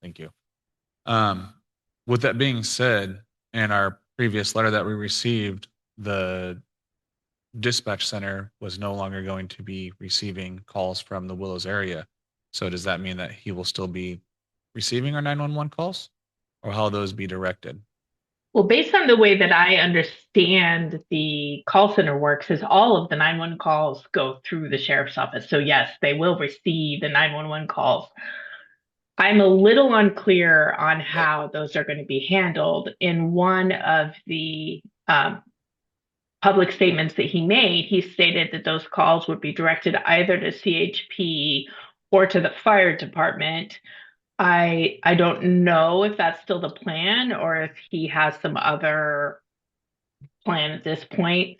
Thank you. Um, with that being said, in our previous letter that we received, the dispatch center was no longer going to be receiving calls from the Willows area. So does that mean that he will still be receiving our 911 calls, or how those be directed? Well, based on the way that I understand the call center works, is all of the 911 calls go through the sheriff's office. So yes, they will receive the 911 calls. I'm a little unclear on how those are going to be handled. In one of the public statements that he made, he stated that those calls would be directed either to CHP or to the fire department. I don't know if that's still the plan or if he has some other plan at this point.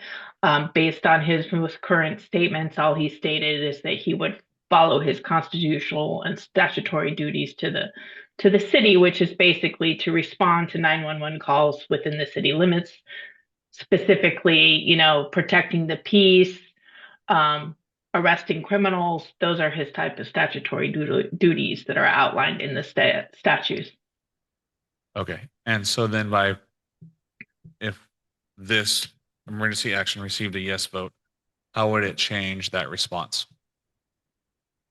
Based on his most current statements, all he stated is that he would follow his constitutional and statutory duties to the city, which is basically to respond to 911 calls within the city limits, specifically, protecting the peace, um, arresting criminals. Those are his type of statutory duties that are outlined in the statutes. Okay. And so then by if this emergency action received a yes vote, how would it change that response?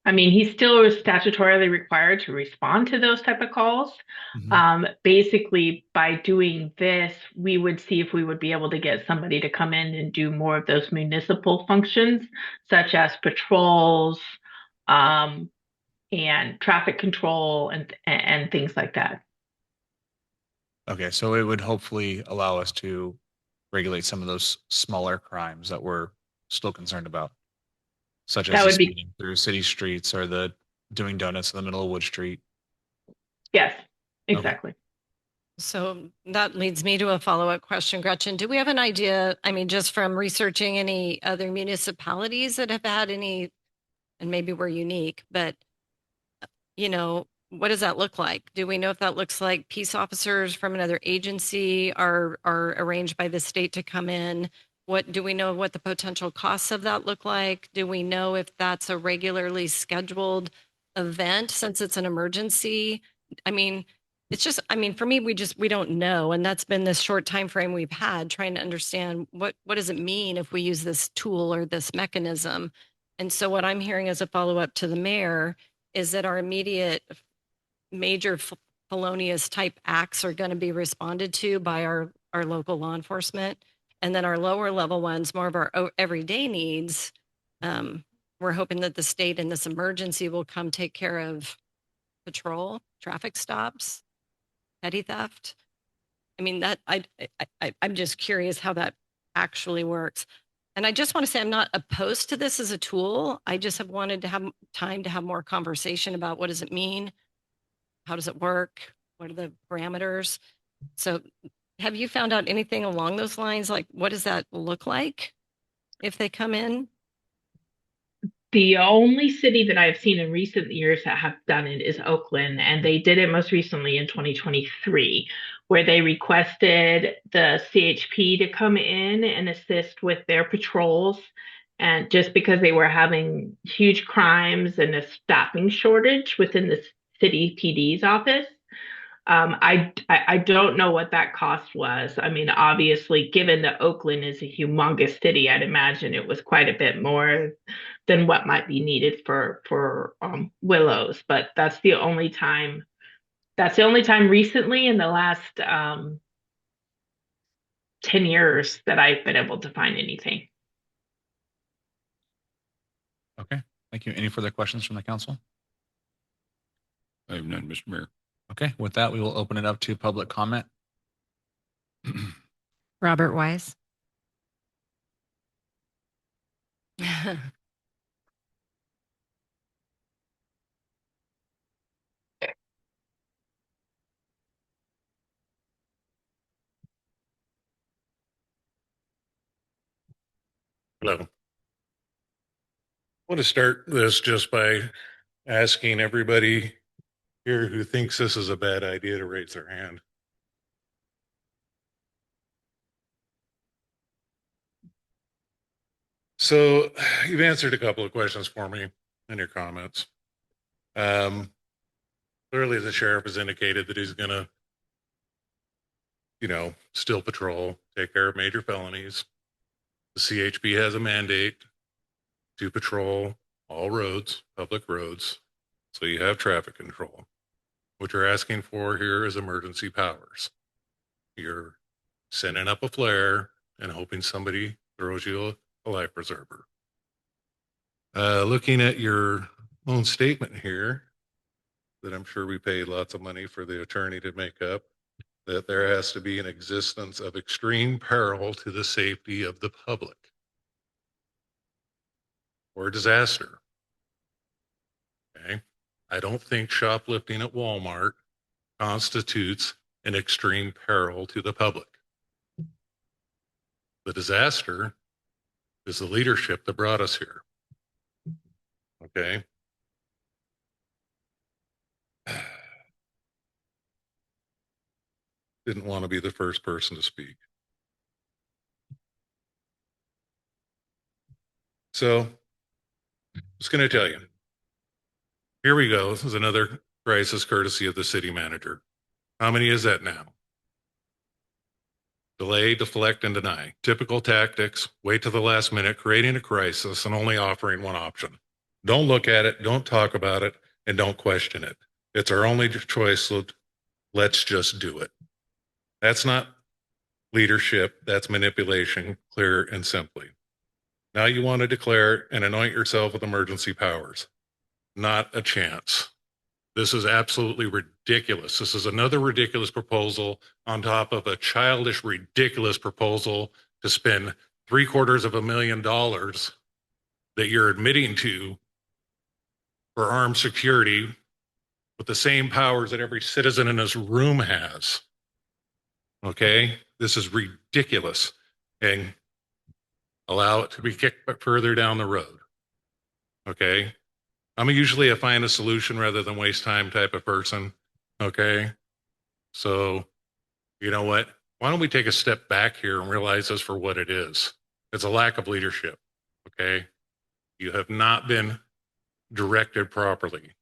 I mean, he's still statutorily required to respond to those type of calls. Mhm. Basically, by doing this, we would see if we would be able to get somebody to come in and do more of those municipal functions, such as patrols, um, and traffic control and things like that. Okay, so it would hopefully allow us to regulate some of those smaller crimes that we're still concerned about, such as That the would be speeding through city streets or the doing donuts in the middle of Wood Street. yes, Okay. exactly. So that leads me to a follow-up question, Gretchen. Do we have an idea? I mean, just from researching any other municipalities that have had any, and maybe we're unique, but what does that look like? Do we know if that looks like peace officers from another agency are arranged by the state to come in? What do we know what the potential costs of that look like? Do we know if that's a regularly scheduled event since it's an emergency? I mean, it's just, I mean, for me, we don't know. And that's been this short time frame we've had trying to understand what does it mean if we use this tool or this mechanism? And so what I'm hearing as a follow-up to the mayor is that our immediate major felonious type acts are going to be responded to by our local law enforcement. And then our lower level ones, more of our everyday needs, um, we're hoping that the state in this emergency will come take care of patrol, traffic stops, petty theft. I mean, that I'm just curious how that actually works. And I just want to say I'm not opposed to this as a tool. I just have wanted to have time to have more conversation about what does it mean? How does it work? What are the parameters? So have you found out anything along those lines? Like, what does that look like if they come in? The only city that I've seen in recent years that have done it is Oakland, and they did it most recently in 2023, where they requested the CHP to come in and assist with their patrols. And just because they were having huge crimes and a staffing shortage within the city PD's office, I don't know what that cost was. I mean, obviously, given that Oakland is a humongous city, I'd imagine it was quite a bit more than what might be needed for Willows. But that's the only time. That's the only time recently in the last 10 years that I've been able to find anything. Okay. Thank you. Any further questions from the council? I have none, Mr. Mayor. Okay. With that, we will open it up to public comment. Robert Wise. Hello. I want to start this just by asking everybody here who thinks this is a bad idea to raise their hand. So you've answered a couple of questions for me in your comments. But Clearly, the sheriff has indicated that he's going to, still patrol, take care of major felonies. The CHP has a mandate to patrol all roads, public roads, so you have traffic control. What you're asking for here is emergency powers. You're sending up a flare and hoping somebody throws you a life preserver. Looking at your own statement here, that I'm sure we paid lots of money for the attorney to make up, that there has to be an existence of extreme peril to the safety of the public or disaster. Okay. I don't think shoplifting at Walmart constitutes an extreme peril to the public. The disaster is the leadership that brought us here. Okay. Didn't want to be the first person to speak. So I'm just going to tell you, here we go. This is another crisis courtesy of the city manager. How many is that now? Delay, deflect, and deny. Typical tactics, wait to the last minute, creating a crisis and only offering one option. Don't look at it, don't talk about it, and don't question it. It's our only choice, so let's just do it. That's not leadership, that's manipulation, clear and simply. Now you want to declare and anoint yourself with emergency powers. Not a chance. This is absolutely ridiculous. This is another ridiculous proposal on top of a childish, ridiculous proposal to spend $750,000 that you're admitting to for armed security with the same powers that every citizen in this room has. Okay? This is ridiculous. And allow it to be kicked further down the road. Okay? I'm usually a find a solution rather than waste time type of person. Okay. So, you know what? Why don't we take a step back here and realize this for what it is? It's a lack of leadership. Okay. You have not been directed properly.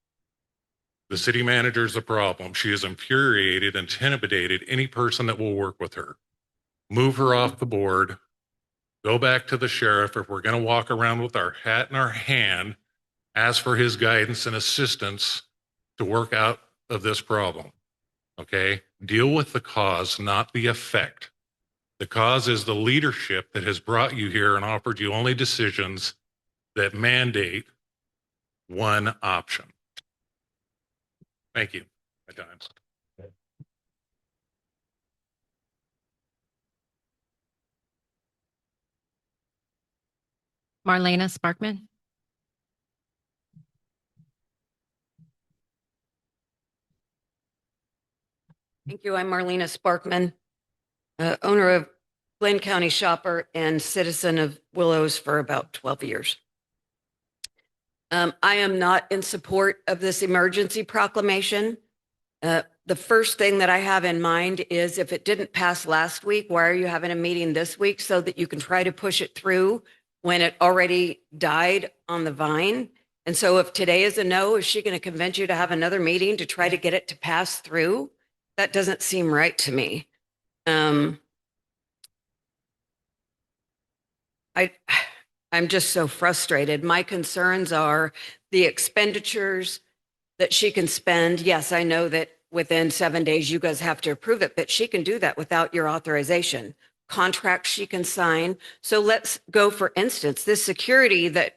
The city manager is the problem. She has infuriated, intimidated any person that will work with her. Move her off the board. Go back to the sheriff. If we're going to walk around with our hat in our hand, ask for his guidance and assistance to work out of this problem. Okay? Deal with the cause, not the effect. The cause is the leadership that has brought you here and offered you only decisions that mandate one option. Thank you. My time's. Marlena Sparkman. Thank you. I'm Marlena Sparkman, owner of Glenn County Shopper and citizen of Willows for about 12 years. I am not in support of this emergency proclamation. The first thing that I have in mind is if it didn't pass last week, why are you having a meeting this week so that you can try to push it through when it already died on the vine? And so if today is a no, is she going to convince you to have another meeting to try to get it to pass through? That doesn't seem right to me. I'm just so frustrated. My concerns are the expenditures that she can spend. Yes, I know that within 7 days you guys have to approve it, but she can do that without your authorization. Contracts she can sign. So let's go, for instance, this security that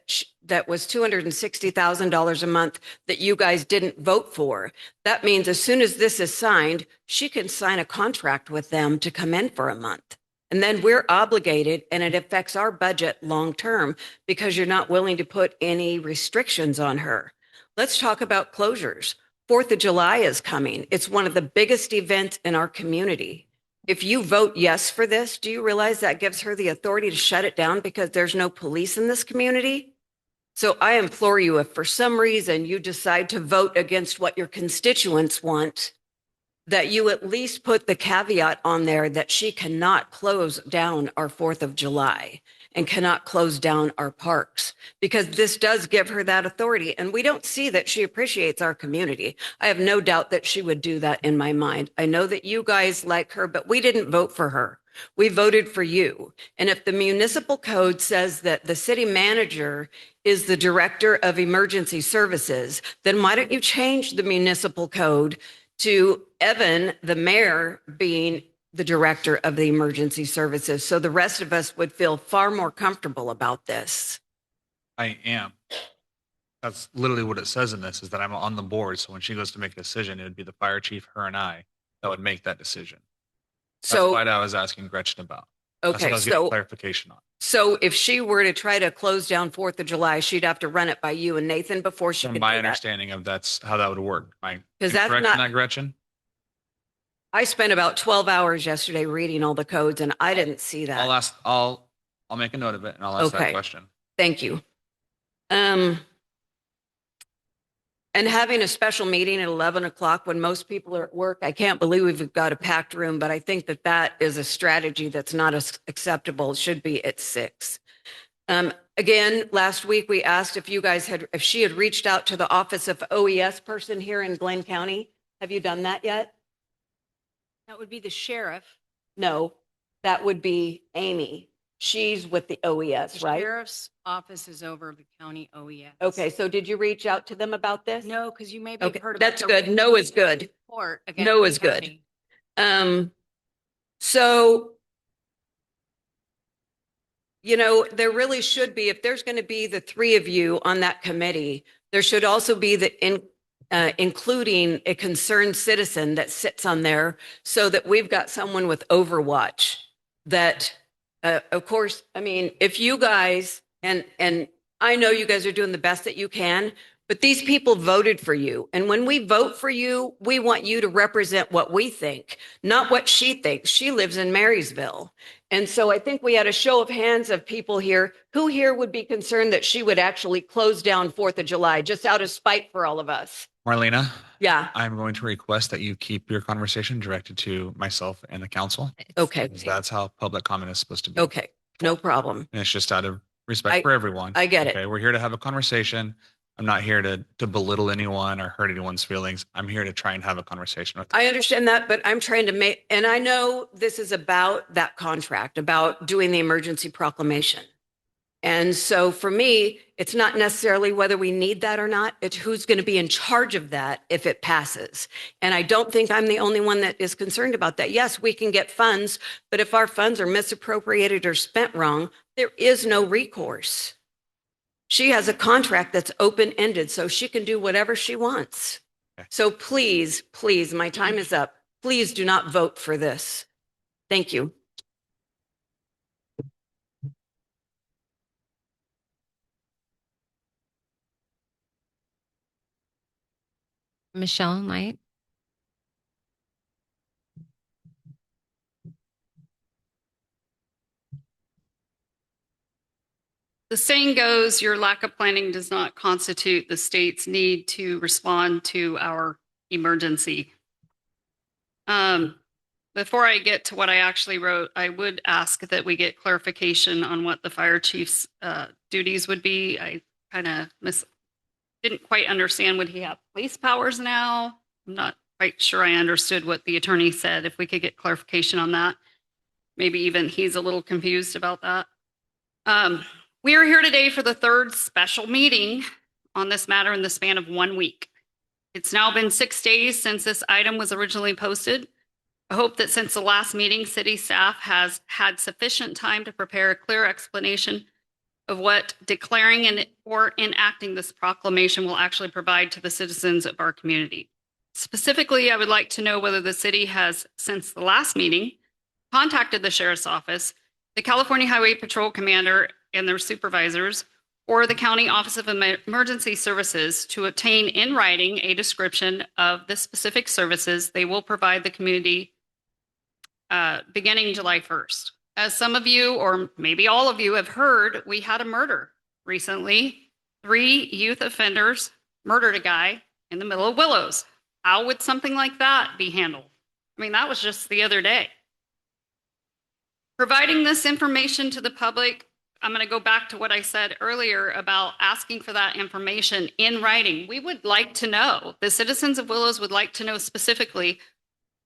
was $260,000 a month that you guys didn't vote for. That means as soon as this is signed, she can sign a contract with them to come in for a month. And then we're obligated, and it affects our budget long term because you're not willing to put any restrictions on her. Let's talk about closures. 4th of July is coming. It's one of the biggest events in our community. If you vote yes for this, do you realize that gives her the authority to shut it down because there's no police in this community? So I implore you, if for some reason you decide to vote against what your constituents want, that you at least put the caveat on there that she cannot close down our 4th of July. and cannot close down our parks, because this does give her that authority. And we don't see that she appreciates our community. I have no doubt that she would do that in my mind. I know that you guys like her, but we didn't vote for her. We voted for you. And if the municipal code says that the city manager is the director of emergency services, then why don't you change the municipal code to Evan, the mayor, being the director of the emergency services, so the rest of us would feel far more comfortable about this? I am. That's literally what it says in this, is that I'm on the board. So when she goes to make a decision, it would be the fire chief, her and I, that would make that decision. That's So, what I was asking Gretchen about. That's what okay, I was getting so, clarification on. so if she were to try to close down 4th of July, she'd have to run it by you and Nathan before she From could my do that. understanding of that's how that would work. Am I 'Cause that's correct not- in that, Gretchen? I spent about 12 hours yesterday reading all the codes and I didn't see that. I'll make a note of it and I'll ask that Okay. question. Thank you. And having a special meeting at 11 o'clock when most people are at work, I can't believe we've got a packed room, but I think that that is a strategy that's not as acceptable. It should be at 6. Again, last week we asked if if she had reached out to the office of OES person here in Glenn County. Have you done that yet? That would be the sheriff. No, that would be Amy. She's with the OES, The right? sheriff's office is over the county OES. Okay, so did you reach out to them about this? No, because you maybe Okay, have heard about that's the good. No is good. report against No the is good. county. So, there really should be, if there's going to be the 3 of you on that committee, there should also be including a concerned citizen that sits on there, so that we've got someone with overwatch that, of course, I mean, if you guys, and I know you guys are doing the best that you can, but these people voted for you. And when we vote for you, we want you to represent what we think, not what she thinks. She lives in Marysville. And so I think we had a show of hands of people here. Who here would be concerned that she would actually close down 4th of July just out of spite for all of us? Marlena, Yeah. I'm going to request that you keep your conversation directed to myself and the council. Okay. Because that's how public comment is supposed to be. Okay. No problem. And it's just out of respect for everyone. I get it. Okay, we're here to have a conversation. I'm not here to belittle anyone or hurt anyone's feelings. I'm here to try and have a conversation with them. I understand that, but I'm trying to make, and I know this is about that contract, about doing the emergency proclamation. And so for me, it's not necessarily whether we need that or not. It's who's going to be in charge of that if it passes. And I don't think I'm the only one that is concerned about that. Yes, we can get funds, but if our funds are misappropriated or spent wrong, there is no recourse. She has a contract that's open-ended, so she can do whatever she wants. Okay. So please, please, my time is up. Please do not vote for this. Thank you. Michelle Knight. The saying goes, your lack of planning does not constitute the state's need to respond to our emergency. Before I get to what I actually wrote, I would ask that we get clarification on what the fire chief's duties would be. I kind of didn't quite understand, would he have police powers now? I'm not quite sure I understood what the attorney said. If we could get clarification on that. Maybe even he's a little confused about that. We are here today for the 3rd special meeting on this matter in the span of 1 week. It's now been 6 days since this item was originally posted. I hope that since the last meeting, city staff has had sufficient time to prepare a clear explanation of what declaring or enacting this proclamation will actually provide to the citizens of our community. Specifically, I would like to know whether the city has, since the last meeting, contacted the sheriff's office, the California Highway Patrol commander and their supervisors, or the County Office of Emergency Services to obtain in writing a description of the specific services they will provide the community beginning July 1st. As some of you, or maybe all of you, have heard, we had a murder recently. 3 youth offenders murdered a guy in the middle of Willows. How would something like that be handled? I mean, that was just the other day. Providing this information to the public I'm going to go back to what I said earlier about asking for that information in writing. We would like to know, the citizens of Willows would like to know specifically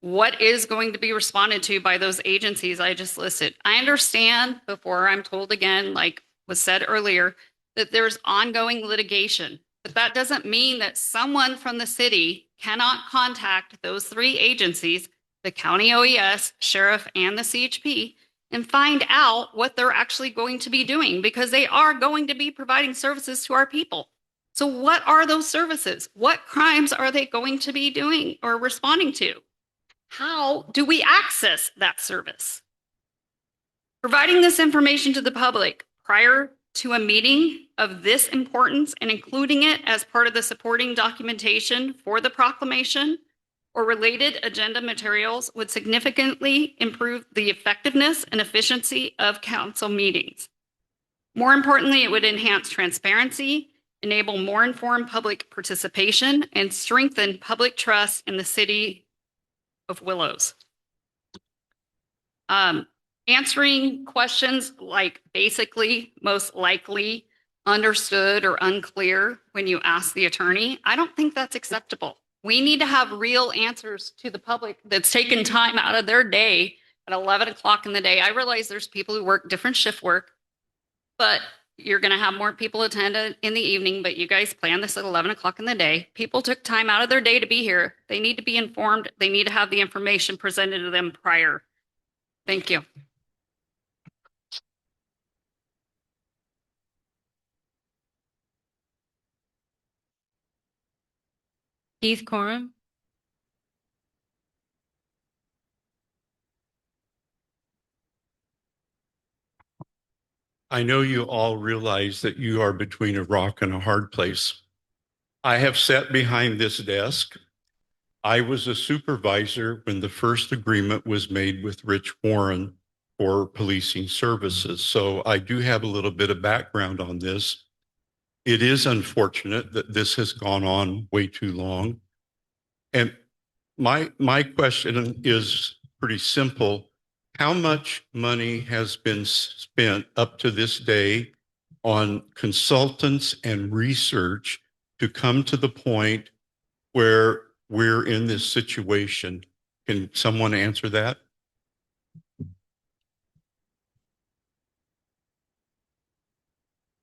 what is going to be responded to by those agencies I just listed. I understand, before I'm told again, like was said earlier, that there's ongoing litigation, but that doesn't mean that someone from the city cannot contact those three agencies, the county OES, sheriff, and the CHP, and find out what they're actually going to be doing, because they are going to be providing services to our people. So what are those services? What crimes are they going to be doing or responding to? How do we access that service? Providing this information to the public prior to a meeting of this importance and including it as part of the supporting documentation for the proclamation or related agenda materials would significantly improve the effectiveness and efficiency of council meetings. More importantly, it would enhance transparency, enable more informed public participation, and strengthen public trust in the city of Willows. Answering questions like basically, most likely, understood, or unclear when you ask the attorney, I don't think that's acceptable. We need to have real answers to the public that's taken time out of their day at 11 o'clock in the day. I realize there's people who work different shift work, but you're going to have more people attend in the evening, but you guys plan this at 11 o'clock in the day. People took time out of their day to be here. They need to be informed. They need to have the information presented to them prior. Thank you. Keith Corum. I know you all realize that you are between a rock and a hard place. I have sat behind this desk. I was a supervisor when the first agreement was made with Rich Warren for policing services. So I do have a little bit of background on this. It is unfortunate that this has gone on way too long. And my question is pretty simple. How much money has been spent up to this day on consultants and research to come to the point where we're in this situation? Can someone answer that?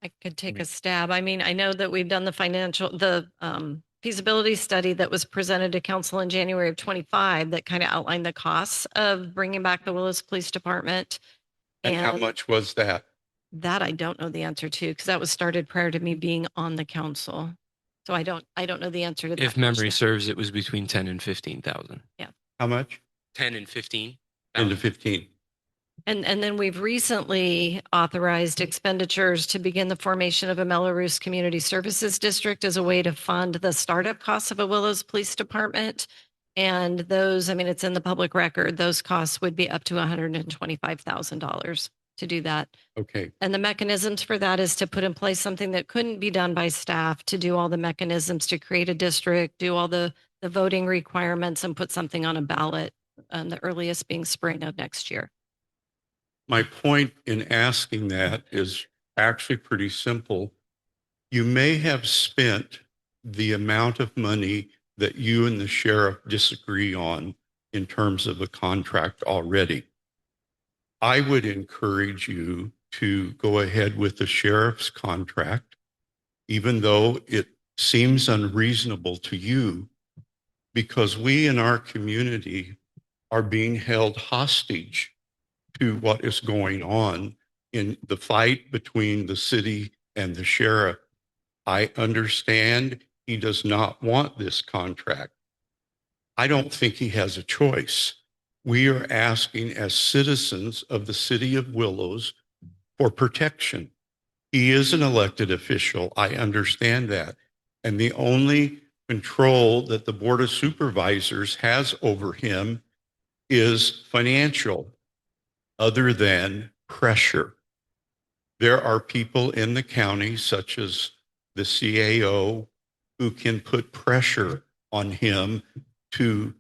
I could take a stab. I mean, I know that we've done the feasibility study that was presented to council in January of 25 that kind of outlined the costs of bringing back the Willows Police Department. And how much was that? That I don't know the answer to, because that was started prior to me being on the council. So I don't know the answer to that. If memory question. serves, it was between 10 and 15,000. How much? 10 and 15. 10 to 15. And then we've recently authorized expenditures to begin the formation of a Mello-Roos Community Services District as a way to fund the startup costs of a Willows Police Department. And those, I mean, it's in the public record, those costs would be up to $125,000 to do that. Okay. And the mechanisms for that is to put in place something that couldn't be done by staff, to do all the mechanisms to create a district, do all the voting requirements, and put something on a ballot, the earliest being spring of next year. My point in asking that is actually pretty simple. You may have spent the amount of money that you and the sheriff disagree on in terms of a contract already. I would encourage you to go ahead with the sheriff's contract, even though it seems unreasonable to you, because we in our community are being held hostage to what is going on in the fight between the city and the sheriff. I understand he does not want this contract. I don't think he has a choice. We are asking as citizens of the city of Willows for protection. He is an elected official. I understand that. And the only control that the Board of Supervisors has over him is financial, other than pressure. There are people in the county, such as the CAO, who can put pressure on him to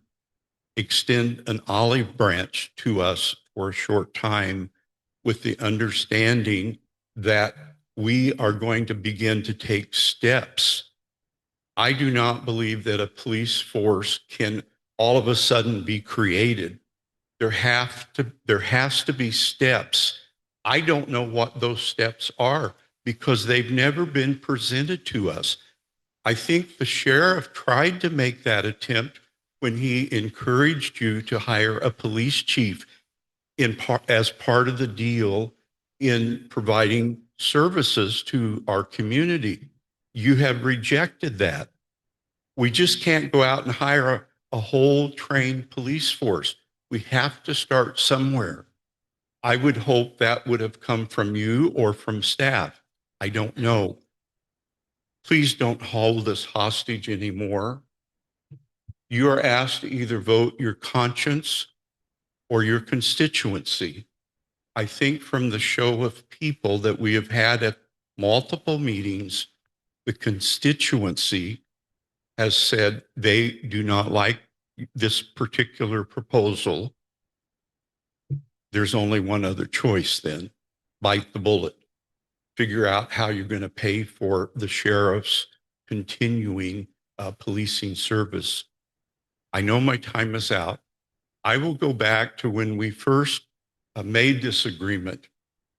extend an olive branch to us for a short time, with the understanding that we are going to begin to take steps. I do not believe that a police force can all of a sudden be created. There has to be steps. I don't know what those steps are because they've never been presented to us. I think the sheriff tried to make that attempt when he encouraged you to hire a police chief as part of the deal in providing services to our community. You have rejected that. We just can't go out and hire a whole trained police force. We have to start somewhere. I would hope that would have come from you or from staff. I don't know. Please don't hold us hostage anymore. You are asked to either vote your conscience or your constituency. I think from the show of people that we have had at multiple meetings, the constituency has said they do not like this particular proposal. There's only one other choice then. Bite the bullet. Figure out how you're going to pay for the sheriff's continuing policing service. I know my time is out. I will go back to when we first made this agreement.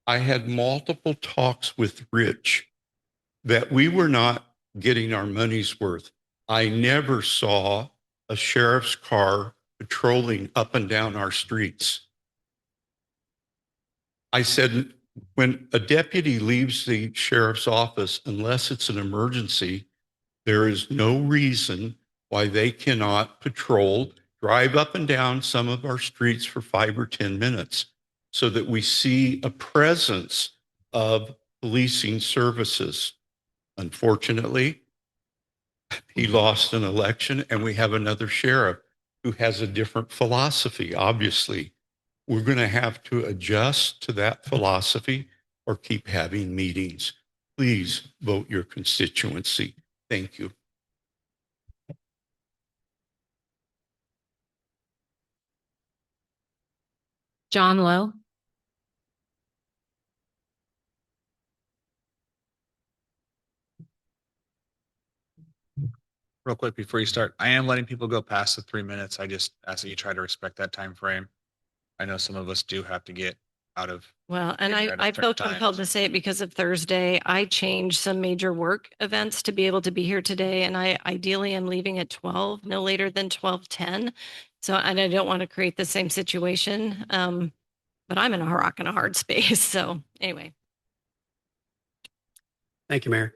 I had multiple talks with Rich that we were not getting our money's worth. I never saw a sheriff's car patrolling up and down our streets. I said, when a deputy leaves the sheriff's office, unless it's an emergency, there is no reason why they cannot patrol, drive up and down some of our streets for 5 or 10 minutes so that we see a presence of policing services. Unfortunately, he lost an election and we have another sheriff who has a different philosophy. Obviously, we're going to have to adjust to that philosophy or keep having meetings. Please vote your constituency. Thank you. John Lowe. Real quick before you start, I am letting people go past the 3 minutes. I just ask that you try to respect that time frame. I know some of us do have to get out of. Well, and Try to I start feel times. compelled to say it because of Thursday. I changed some major work events to be able to be here today. And I ideally am leaving at 12, no later than 12:10. So, and I don't want to create the same situation. But I'm in a rock and a hard space. So anyway. Thank you, Mayor.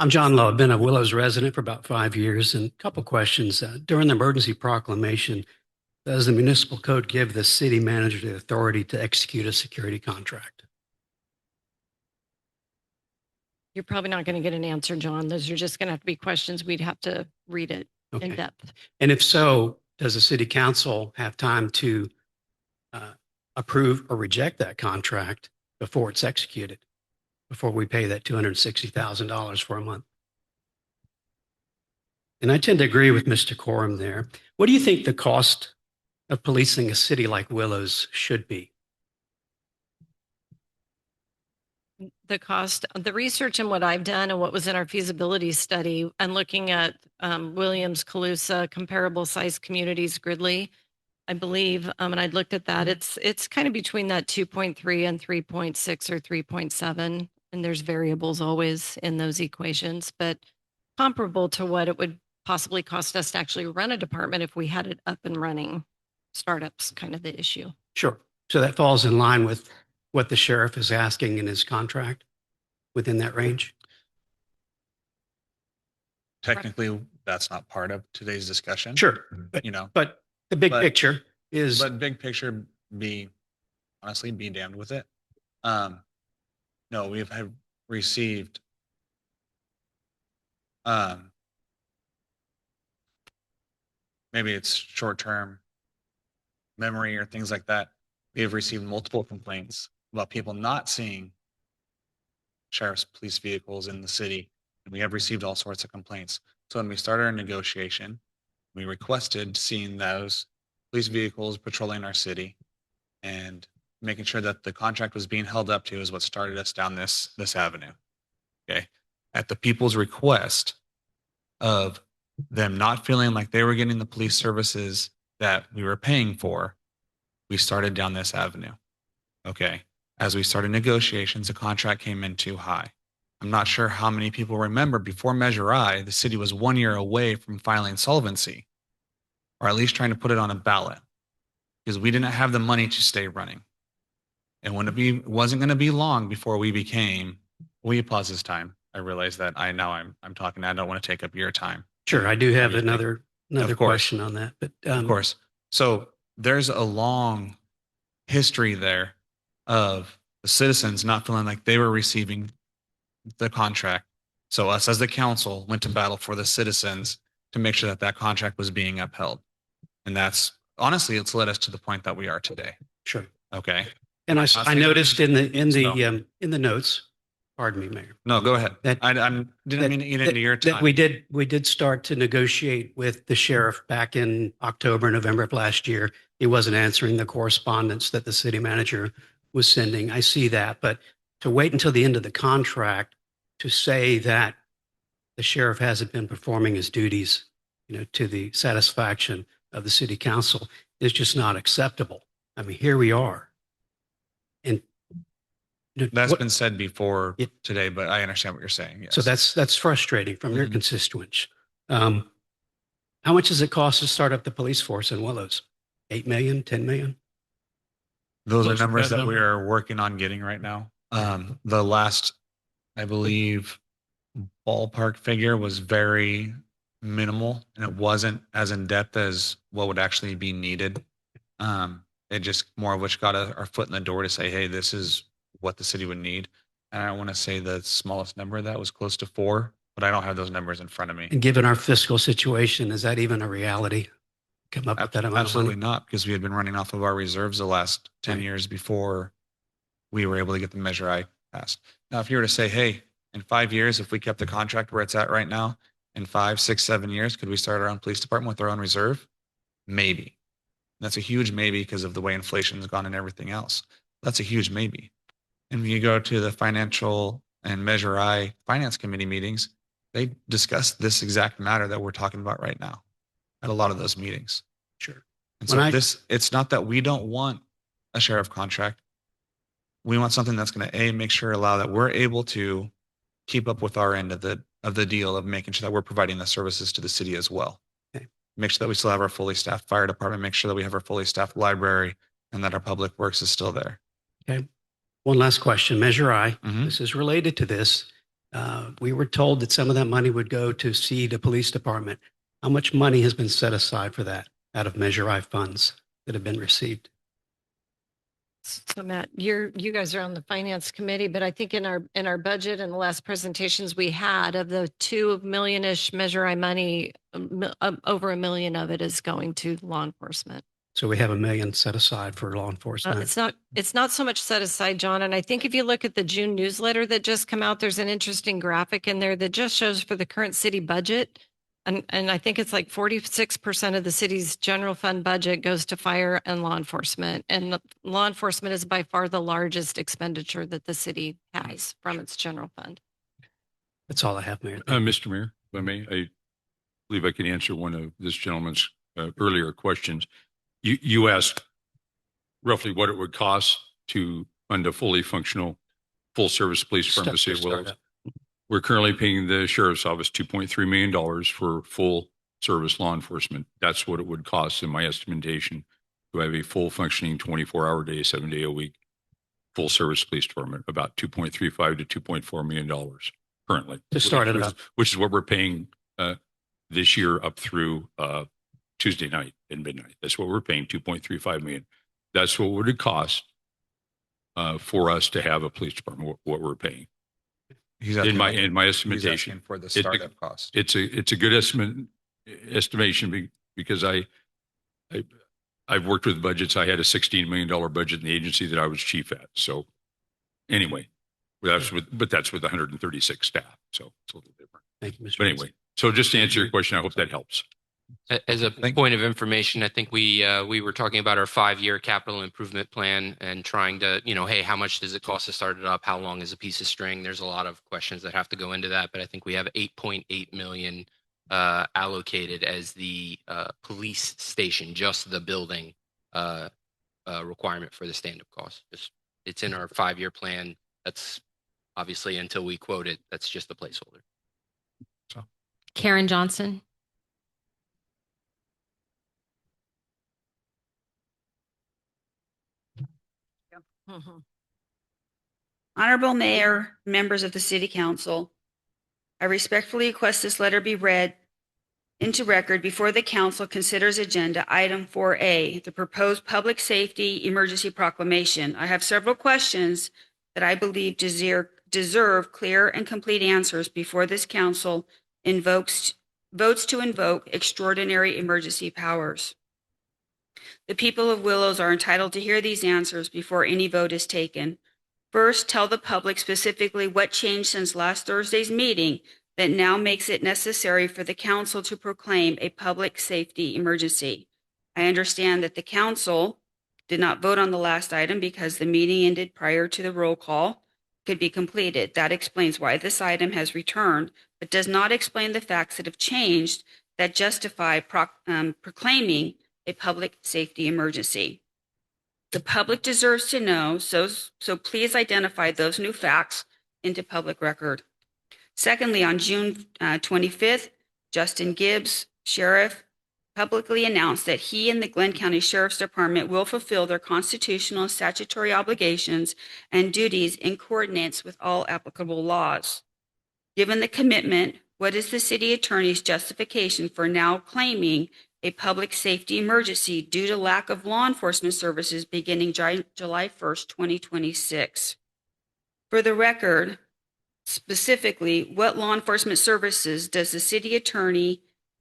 I'm John Lowe. I've been a Willows resident for about 5 years, and a couple questions. During the emergency proclamation, does the municipal code give the city manager the authority to execute a security contract? You're probably not going to get an answer, John. Those are just going to have to be questions. We'd have to read it in depth. And if so, does the city council have time to approve or reject that contract before it's executed, before we pay that $260,000 for a month? And I tend to agree with Mr. Coram there. What do you think the cost of policing a city like Willows should be? The cost, the research and what I've done and what was in our feasibility study and looking at Williams, Calusa, comparable size communities, Gridley, I believe, and I'd looked at that. It's kind of between that 2.3 and 3.6 or 3.7. And there's variables always in those equations, but comparable to what it would possibly cost us to actually run a department if we had it up and running. Startups kind of the issue. Sure. So that falls in line with what the sheriff is asking in his contract within that range? Technically, that's not part of today's discussion. Sure. But the big picture is. But big picture, honestly, be damned with it. No, we have received maybe it's short-term memory or things like that. We have received multiple complaints about people not seeing sheriff's police vehicles in the city. And we have received all sorts of complaints. So when we started our negotiation, we requested seeing those police vehicles patrolling our city and making sure that the contract was being held up to is what started us down this avenue. Okay. At the people's request of them not feeling like they were getting the police services that we were paying for, we started down this avenue. Okay. As we started negotiations, the contract came in too high. I'm not sure how many people remember before Measure I, the city was 1 year away from filing solvency, or at least trying to put it on a ballot, because we didn't have the money to stay running. And when it wasn't going to be long before we became, will you pause this time? I realize that I'm talking. I don't want to take up your time. Sure, I do have What do you think? another Of course. question on that, but Of course. So there's a long history there of the citizens not feeling like they were receiving the contract. So us as the council went to battle for the citizens to make sure that that contract was being upheld. And that's honestly, it's led us to the point that we are today. sure. Okay. And I saying noticed in So- the notes, pardon me, Mayor, No, go ahead. That- I didn't mean to eat into your that time. we did start to negotiate with the sheriff back in October, November of last year. He wasn't answering the correspondence that the city manager was sending. I see that, but to wait until the end of the contract to say that the sheriff hasn't been performing his duties, to the satisfaction of the city council is just not acceptable. I mean, here we are. And That's what- been said before Yeah. today, but I understand what you're saying. Yes. So that's frustrating from your Mhm. constituents. How much does it cost to start up the police force in Willows? 8 million, 10 million? Those are Close to numbers that that we number. are working on getting right now. The last, I believe, ballpark figure was very minimal and it wasn't as in depth as what would actually be needed. It just more of which got our foot in the door to say, hey, this is what the city would need. And I want to say the smallest number of that was close to 4, but I don't have those numbers in front of me. And given our fiscal situation, is that even a reality? Come up with that amount of Absolutely money? not, because we had been running off of our reserves the last 10 Right. years before we were able to get the Measure I passed. Now, if you were to say, hey, in 5 years, if we kept the contract where it's at right now, in 5, 6, 7 years, could we start our own police department with our own reserve? Maybe. That's a huge maybe because of the way inflation's gone and everything else. That's a huge maybe. And when you go to the financial and Measure I finance committee meetings, they discuss this exact matter that we're talking about right now at a lot of those meetings. Sure. And When so it's not that we don't want a sheriff contract. We want something that's going to make sure allow that we're able to keep up with our end of the deal of making sure that we're providing the services to the city as well. Okay. Make sure that we still have our fully staffed fire department, make sure that we have our fully staffed library and that our public works is still there. Okay. One last question. Measure I, Mhm. this is related to this. We were told that some of that money would go to seed a police department. How much money has been set aside for that out of Measure I funds that have been received? So Matt, you guys are on the finance committee, but I think in our budget and the last presentations we had of the 2 million-ish Measure I money, over $1 million of it is going to law enforcement. So we have $1 million set aside for law enforcement. It's not so much set aside, John. And I think if you look at the June newsletter that just come out, there's an interesting graphic in there that just shows for the current city budget. And I think it's like 46% of the city's general fund budget goes to fire and law enforcement. And law enforcement is by far the largest expenditure that the city has from its general fund. That's all I have, Mayor. Mr. Mayor, if I may, I believe I can answer one of this gentleman's earlier questions. You asked roughly what it would cost to fund a fully functional, full-service police department. Start- City of Willows. start up. We're currently paying the sheriff's office $2.3 million for full-service law enforcement. That's what it would cost in my estimation to have a full functioning 24-hour day, 7-day a week, full-service police department, about $2.35 to $2.4 million currently. To start it up. Which is what we're paying this year up through Tuesday night at midnight. That's what we're paying, 2.35 million. That's what would it cost for us to have a police department, what we're paying. He's In my he's estimation, asking for the It's a- startup cost. it's a good estimation because I've worked with budgets. I had a $16 million budget in the agency that I was chief at. So anyway, that's with 136 staff. So it's a little different. Thank you, Mr. But anyway, so just to answer your question, I hope that helps. As a point of information, I think we were talking about our 5-year capital improvement plan and trying to, hey, how much does it cost to start it up? How long is a piece of string? There's a lot of questions that have to go into that, but I think we have 8.8 million allocated as the police station, just the building requirement for the stand-up cost. It's in our 5-year plan. That's obviously until we quote it, that's just a placeholder. Karen Johnson. Honorable Mayor, members of the City Council, I respectfully request this letter be read into record before the council considers agenda item 4A, the proposed public safety emergency proclamation. I have several questions that I believe deserve clear and complete answers before this council votes to invoke extraordinary emergency powers. The people of Willows are entitled to hear these answers before any vote is taken. First, tell the public specifically what changed since last Thursday's meeting that now makes it necessary for the council to proclaim a public safety emergency. I understand that the council did not vote on the last item because the meeting ended prior to the roll call could be completed. That explains why this item has returned, but does not explain the facts that have changed that justify proclaiming a public safety emergency. The public deserves to know, so please identify those new facts into public record. Secondly, on June 25th, Justin Gibbs, sheriff, publicly announced that he and the Glenn County Sheriff's Department will fulfill their constitutional and statutory obligations and duties in coordinates with all applicable laws. Given the commitment, what is the city attorney's justification for now claiming a public safety emergency due to lack of law enforcement services beginning July 1st, 2026? For the record, specifically, what law enforcement services does the city attorney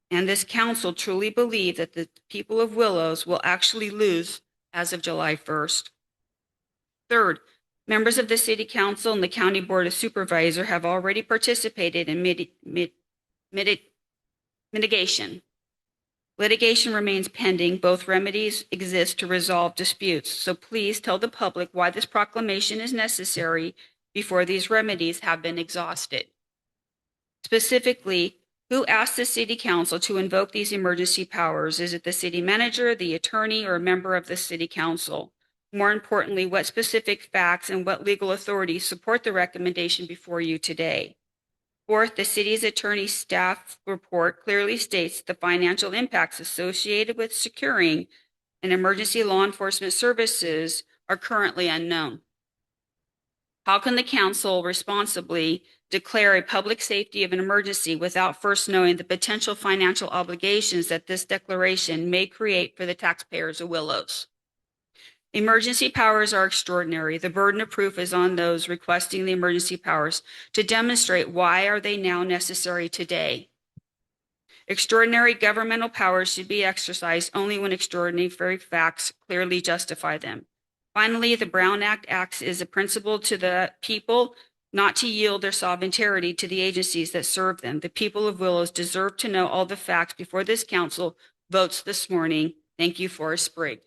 and this council truly believe that the people of Willows will actually lose as of July 1st? Third, members of the city council and the county board of supervisors have already participated in mitigation. Litigation remains pending. Both remedies exist to resolve disputes. So please tell the public why this proclamation is necessary before these remedies have been exhausted. Specifically, who asked the city council to invoke these emergency powers? Is it the city manager, the attorney, or a member of the city council? More importantly, what specific facts and what legal authorities support the recommendation before you today? Fourth, the city's attorney staff report clearly states the financial impacts associated with securing an emergency law enforcement services are currently unknown. How can the council responsibly declare a public safety of an emergency without first knowing the potential financial obligations that this declaration may create for the taxpayers of Willows? Emergency powers are extraordinary. The burden of proof is on those requesting the emergency powers to demonstrate why are they now necessary today. Extraordinary governmental powers should be exercised only when extraordinary facts clearly justify them. Finally, the Brown Act acts as a principle to the people not to yield their sovereignty to the agencies that serve them. The people of Willows deserve to know all the facts before this council votes this morning. Thank you, Forrest Sprague.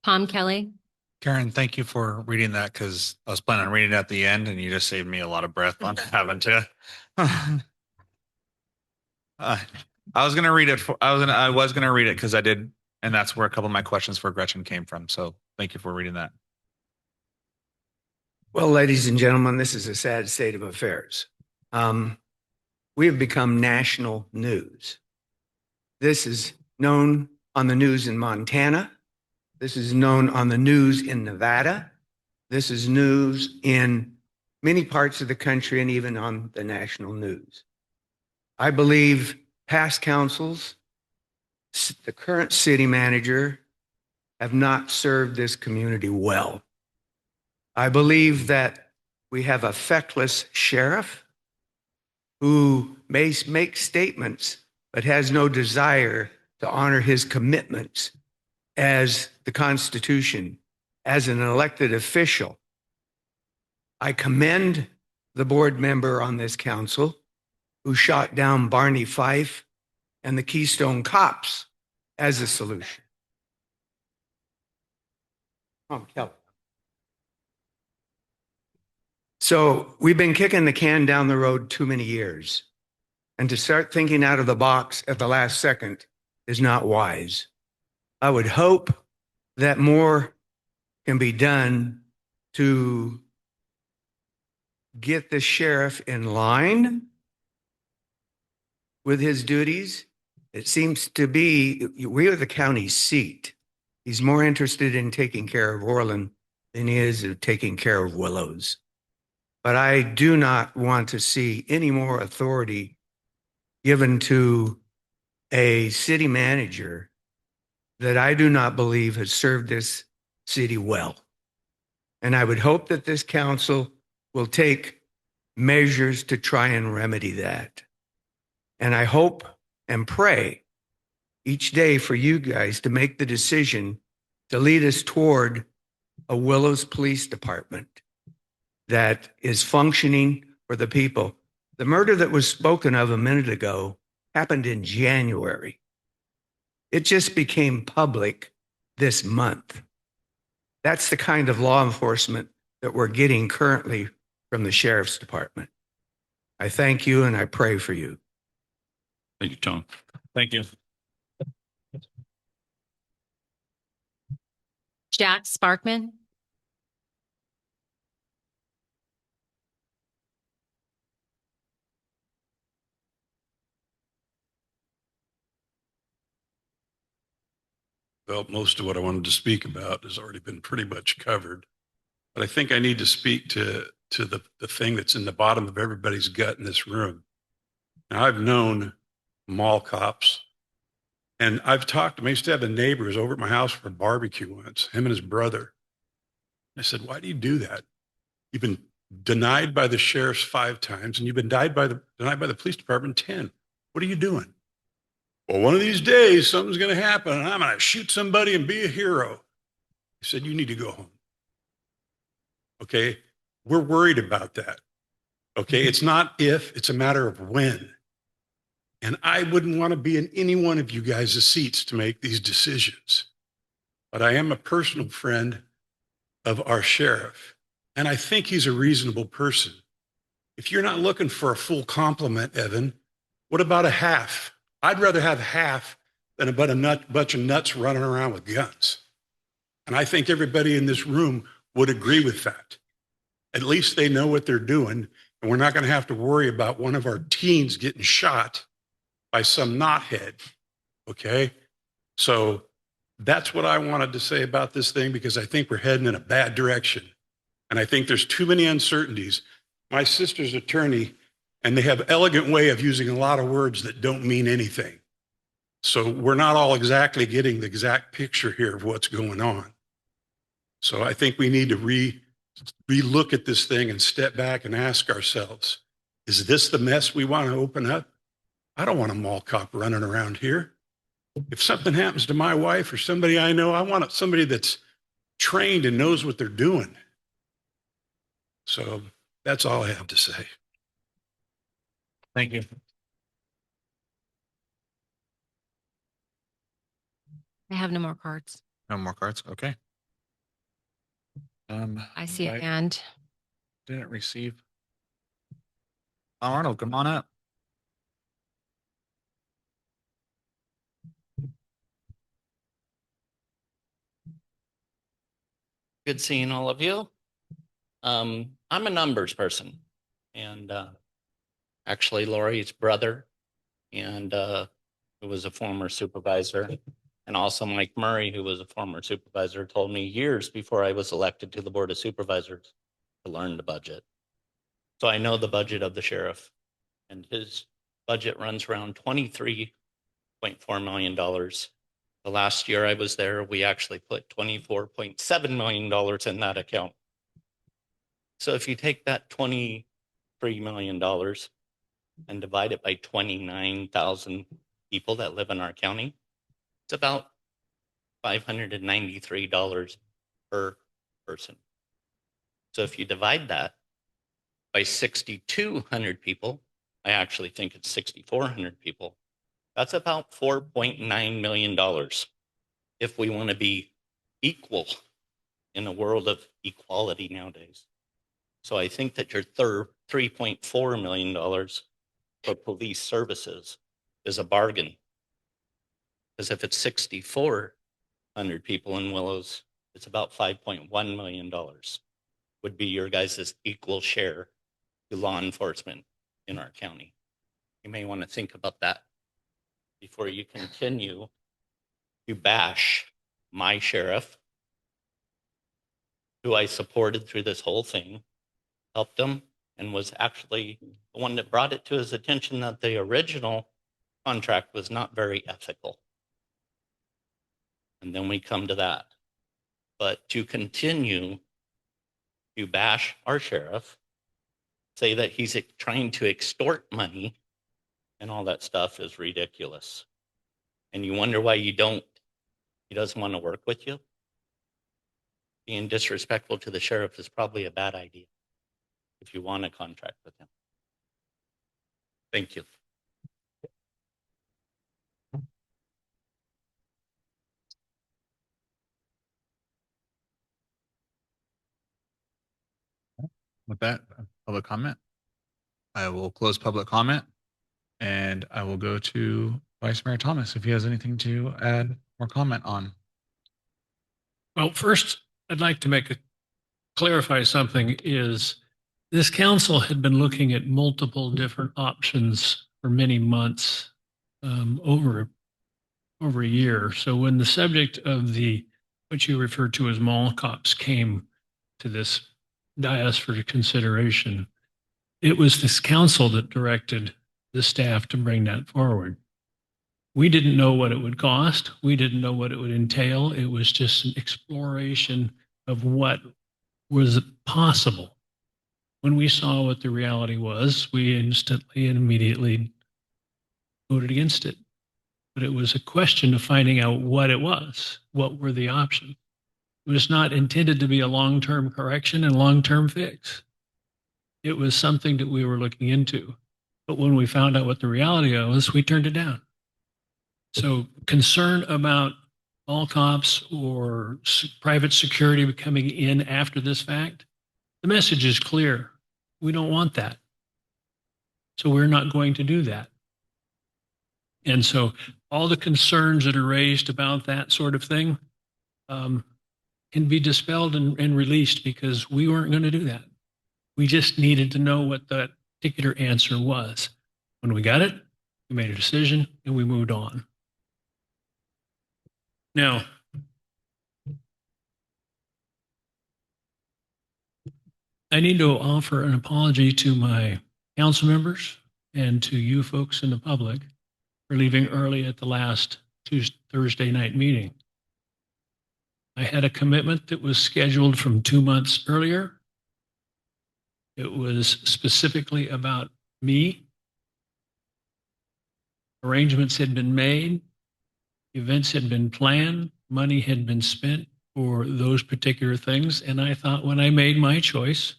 Tom Kelly. Karen, thank you for reading that because I was planning on reading it at the end and you just saved me a lot of breath on having to. I was going to read it. I was going to read it because I did. And that's where a couple of my questions for Gretchen came from. So thank you for reading that. Well, ladies and gentlemen, this is a sad state of affairs. We have become national news. This is known on the news in Montana. This is known on the news in Nevada. This is news in many parts of the country and even on the national news. I believe past councils, the current city manager, have not served this community well. I believe that we have a feckless sheriff who may make statements but has no desire to honor his commitments as the Constitution, as an elected official. I commend the board member on this council who shot down Barney Fife and the Keystone Cops as a solution. Tom Kelly. So we've been kicking the can down the road too many years. And to start thinking out of the box at the last second is not wise. I would hope that more can be done to get the sheriff in line with his duties. It seems to be, we are the county seat. He's more interested in taking care of Orland than he is of taking care of Willows. But I do not want to see any more authority given to a city manager that I do not believe has served this city well. And I would hope that this council will take measures to try and remedy that. And I hope and pray each day for you guys to make the decision to lead us toward a Willows Police Department that is functioning for the people. The murder that was spoken of a minute ago happened in January. It just became public this month. That's the kind of law enforcement that we're getting currently from the sheriff's department. I thank you and I pray for you. Thank you, Tom. Thank you. Jack Sparkman. Well, most of what I wanted to speak about has already been pretty much covered. But I think I need to speak to the thing that's in the bottom of everybody's gut in this room. Now, I've known mall cops, and I've talked to them. I used to have a neighbor who was over at my house for a barbecue once, him and his brother. I said, why do you do that? You've been denied by the sheriff's 5 times, and you've been denied by the police department 10. What are you doing? Well, one of these days, something's going to happen, and I'm going to shoot somebody and be a hero. He said, you need to go home. Okay? We're worried about that. Okay? It's not if, it's a matter of when. And I wouldn't want to be in any one of you guys' seats to make these decisions. But I am a personal friend of our sheriff, and I think he's a reasonable person. If you're not looking for a full complement, Evan, what about a half? I'd rather have half than a bunch of nuts running around with guns. And I think everybody in this room would agree with that. At least they know what they're doing, and we're not going to have to worry about one of our teens getting shot by some knothead. Okay? So that's what I wanted to say about this thing, because I think we're heading in a bad direction. And I think there's too many uncertainties. My sister's attorney, and they have an elegant way of using a lot of words that don't mean anything. So we're not all exactly getting the exact picture here of what's going on. So I think we need to re-look at this thing and step back and ask ourselves, is this the mess we want to open up? I don't want a mall cop running around here. If something happens to my wife or somebody I know, I want somebody that's trained and knows what they're doing. So that's all I have to say. Thank you. I have no more cards. No more cards. Okay. I see a I hand. didn't receive. Arnold, come on up. Good seeing all of you. I'm a numbers person, and actually Lori's brother, and who was a former supervisor, and also Mike Murray, who was a former supervisor, told me years before I was elected to the Board of Supervisors to learn the budget. So I know the budget of the sheriff, and his budget runs around $23.4 million. The last year I was there, we actually put $24.7 million in that account. So if you take that $23 million and divide it by 29,000 people that live in our county, it's about $593 per person. So if you divide that by 6,200 people, I actually think it's 6,400 people. That's about $4.9 million if we want to be equal in a world of equality nowadays. So I think that your $3.4 million for police services is a bargain. Because if it's 6,400 people in Willows, it's about $5.1 million would be your guys' equal share to law enforcement in our county. You may want to think about that before you continue to bash my sheriff, who I supported through this whole thing, helped him, and was actually the one that brought it to his attention that the original contract was not very ethical. And then we come to that. But to continue to bash our sheriff, say that he's trying to extort money and all that stuff is ridiculous. And you wonder why he doesn't want to work with you. Being disrespectful to the sheriff is probably a bad idea if you want to contract with him. Thank you. With that, public comment. I will close public comment and I will go to Vice Mayor Thomas if he has anything to add or comment on. Well, first, I'd like to clarify something is this council had been looking at multiple different options for many months, over a year. So when the subject of what you referred to as mall cops came to this dais for consideration, it was this council that directed the staff to bring that forward. We didn't know what it would cost. We didn't know what it would entail. It was just an exploration of what was possible. When we saw what the reality was, we instantly and immediately voted against it. But it was a question of finding out what it was. What were the options? It was not intended to be a long-term correction and long-term fix. It was something that we were looking into. But when we found out what the reality was, we turned it down. So concern about all cops or private security coming in after this fact, the message is clear. We don't want that. So we're not going to do that. And so all the concerns that are raised about that sort of thing can be dispelled and released because we weren't going to do that. We just needed to know what that particular answer was. When we got it, we made a decision and we moved on. Now, I need to offer an apology to my council members and to you folks in the public for leaving early at the last Thursday night meeting. I had a commitment that was scheduled from 2 months earlier. It was specifically about me. Arrangements had been made. Events had been planned. Money had been spent for those particular things. And I thought when I made my choice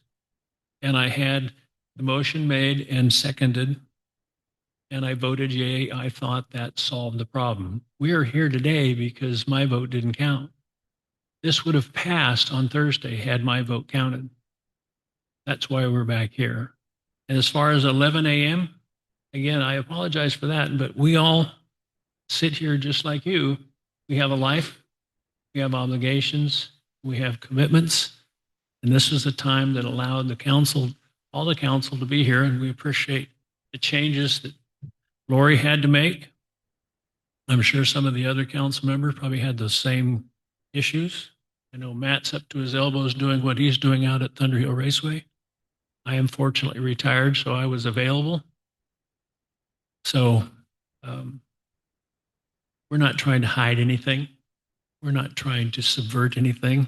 and I had the motion made and seconded and I voted yay, I thought that solved the problem. We are here today because my vote didn't count. This would have passed on Thursday had my vote counted. That's why we're back here. And as far as 11 a.m., again, I apologize for that, but we all sit here just like you. We have a life, we have obligations, we have commitments. And this is the time that allowed the council, all the council to be here. And we appreciate the changes that Lori had to make. I'm sure some of the other council members probably had those same issues. I know Matt's up to his elbows doing what he's doing out at Thunder Hill Raceway. I am fortunately retired, so I was available. So we're not trying to hide anything. We're not trying to subvert anything.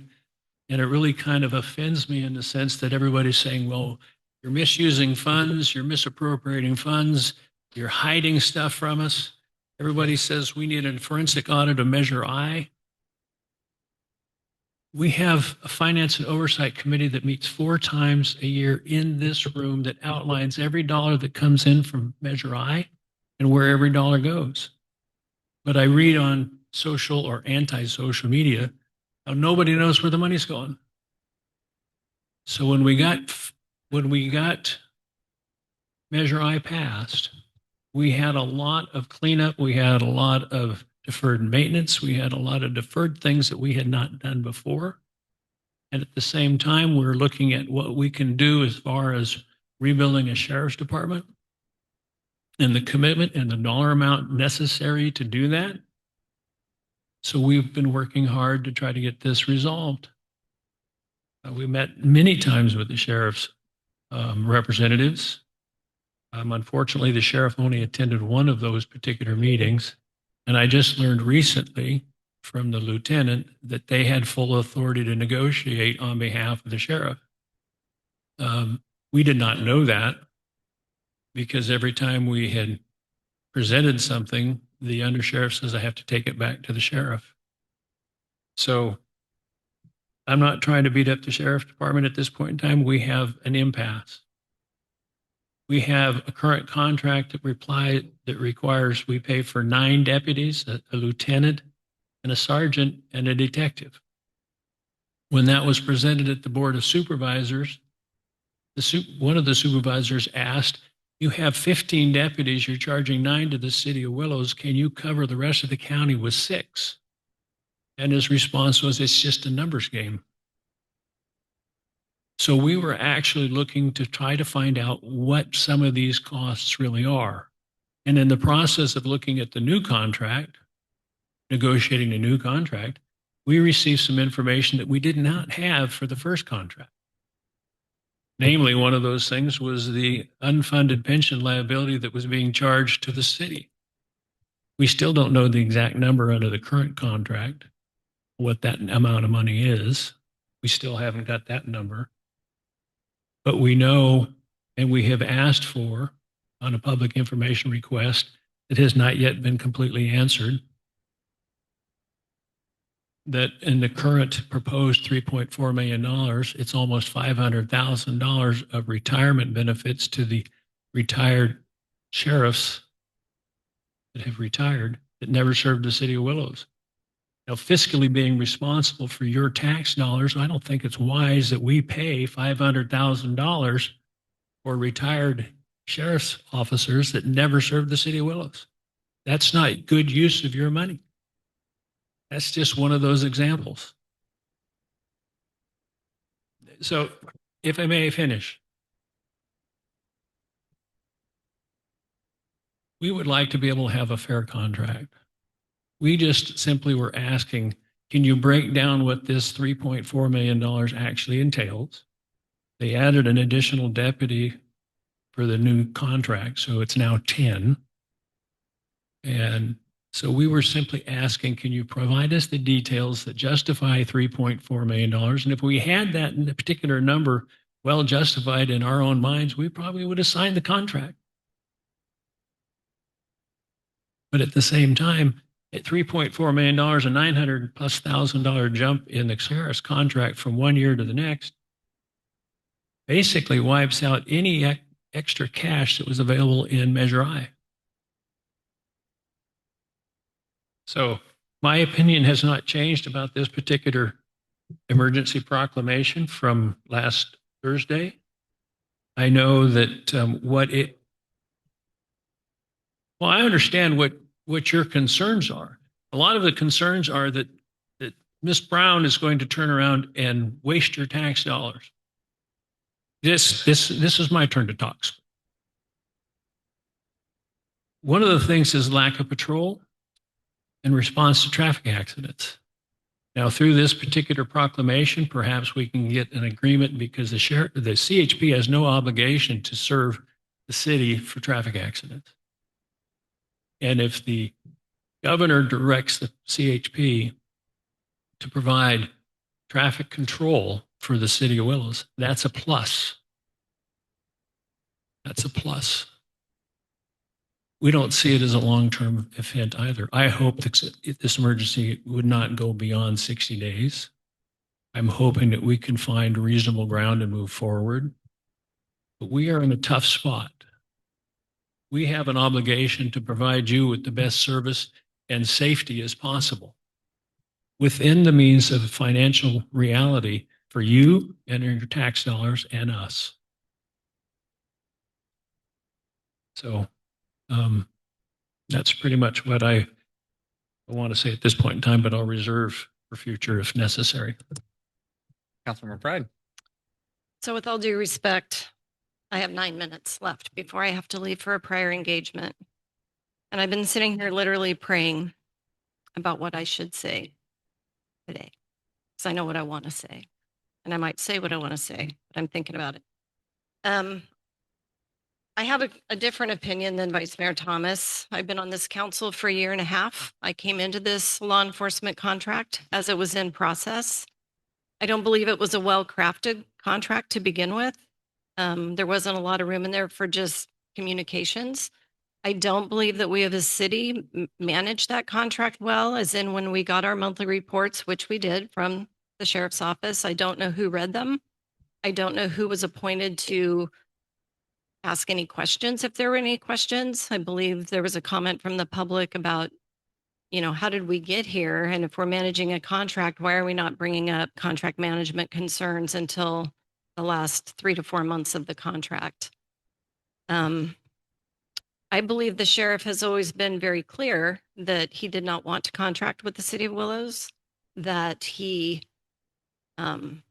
And it really kind of offends me in the sense that everybody's saying, well, you're misusing funds, you're misappropriating funds, you're hiding stuff from us. Everybody says we need a forensic audit of Measure I. We have a finance and oversight committee that meets 4 times a year in this room that outlines every dollar that comes in from Measure I and where every dollar goes. But I read on social or anti-social media how nobody knows where the money's going. So when we got Measure I passed, we had a lot of cleanup. We had a lot of deferred maintenance. We had a lot of deferred things that we had not done before. And at the same time, we're looking at what we can do as far as rebuilding a sheriff's department and the commitment and the dollar amount necessary to do that. So we've been working hard to try to get this resolved. We met many times with the sheriff's representatives. Unfortunately, the sheriff only attended one of those particular meetings. And I just learned recently from the lieutenant that they had full authority to negotiate on behalf of the sheriff. We did not know that because every time we had presented something, the undersheriff says, I have to take it back to the sheriff. So I'm not trying to beat up the sheriff's department at this point in time. We have an impasse. We have a current contract that requires we pay for 9 deputies, a lieutenant, and a sergeant, and a detective. When that was presented at the Board of Supervisors, one of the supervisors asked, you have 15 deputies, you're charging 9 to the city of Willows. Can you cover the rest of the county with 6? And his response was, it's just a numbers game. So we were actually looking to try to find out what some of these costs really are. And in the process of looking at the new contract, negotiating the new contract, we received some information that we did not have for the first contract. Namely, one of those things was the unfunded pension liability that was being charged to the city. We still don't know the exact number under the current contract, what that amount of money is. We still haven't got that number. But we know, and we have asked for on a public information request that has not yet been completely answered, that in the current proposed $3.4 million, it's almost $500,000 of retirement benefits to the retired sheriffs that have retired that never served the city of Willows. Now, fiscally being responsible for your tax dollars, I don't think it's wise that we pay $500,000 for retired sheriff's officers that never served the city of Willows. That's not good use of your money. That's just one of those examples. So, if I may finish, we would like to be able to have a fair contract. We just simply were asking, can you break down what this $3.4 million actually entails? They added an additional deputy for the new contract, so it's now 10. And so we were simply asking, can you provide us the details that justify $3.4 million? And if we had that in a particular number well justified in our own minds, we probably would have signed the contract. But at the same time, at $3.4 million, a $900,000+ jump in the sheriff's contract from one year to the next basically wipes out any extra cash that was available in Measure I. So my opinion has not changed about this particular emergency proclamation from last Thursday. I know that I understand what your concerns are. A lot of the concerns are that Ms. Brown is going to turn around and waste your tax dollars. This is my turn to talk. One of the things is lack of patrol in response to traffic accidents. Now, through this particular proclamation, perhaps we can get an agreement because the CHP has no obligation to serve the city for traffic accidents. And if the governor directs the CHP to provide traffic control for the city of Willows, that's a plus. That's a plus. We don't see it as a long-term event either. I hope this emergency would not go beyond 60 days. I'm hoping that we can find reasonable ground and move forward. But we are in a tough spot. We have an obligation to provide you with the best service and safety as possible within the means of financial reality for you and your tax dollars and us. So that's pretty much what I want to say at this point in time, but I'll reserve for future if necessary. Councilmember Pride. So with all due respect, I have 9 minutes left before I have to leave for a prayer engagement. And I've been sitting here literally praying about what I should say today, because I know what I want to say. And I might say what I want to say, but I'm thinking about it. I have a different opinion than Vice Mayor Thomas. I've been on this council for a year and a half. I came into this law enforcement contract as it was in process. I don't believe it was a well-crafted contract to begin with. There wasn't a lot of room in there for just communications. I don't believe that we as a city managed that contract well, as in when we got our monthly reports, which we did from the sheriff's office. I don't know who read them. I don't know who was appointed to ask any questions, if there were any questions. I believe there was a comment from the public about, you know, how did we get here? And if we're managing a contract, why are we not bringing up contract management concerns until the last 3 to 4 months of the contract? I believe the sheriff has always been very clear that he did not want to contract with the city of Willows, that he, that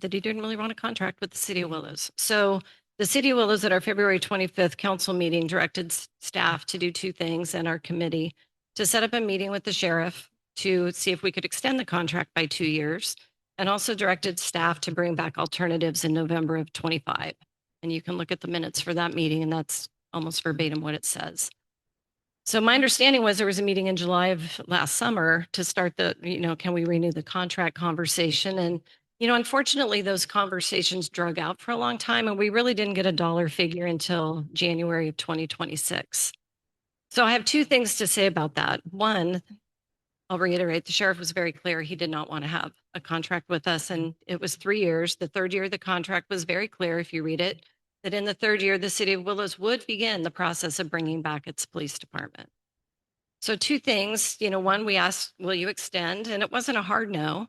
he didn't really want to contract with the city of Willows. So the city of Willows at our February 25th council meeting directed staff to do 2 things, and our committee to set up a meeting with the sheriff to see if we could extend the contract by 2 years, and also directed staff to bring back alternatives in November of 25. And you can look at the minutes for that meeting, and that's almost verbatim what it says. So my understanding was there was a meeting in July of last summer to start the, you know, can we renew the contract conversation? And, you know, unfortunately, those conversations drug out for a long time, and we really didn't get a dollar figure until January of 2026. So I have 2 things to say about that. One, I'll reiterate, the sheriff was very clear he did not want to have a contract with us, and it was 3 years. The 3rd year of the contract was very clear, if you read it, that in the 3rd year, the city of Willows would begin the process of bringing back its police department. So 2 things, you know, one, we asked, will you extend? And it wasn't a hard no.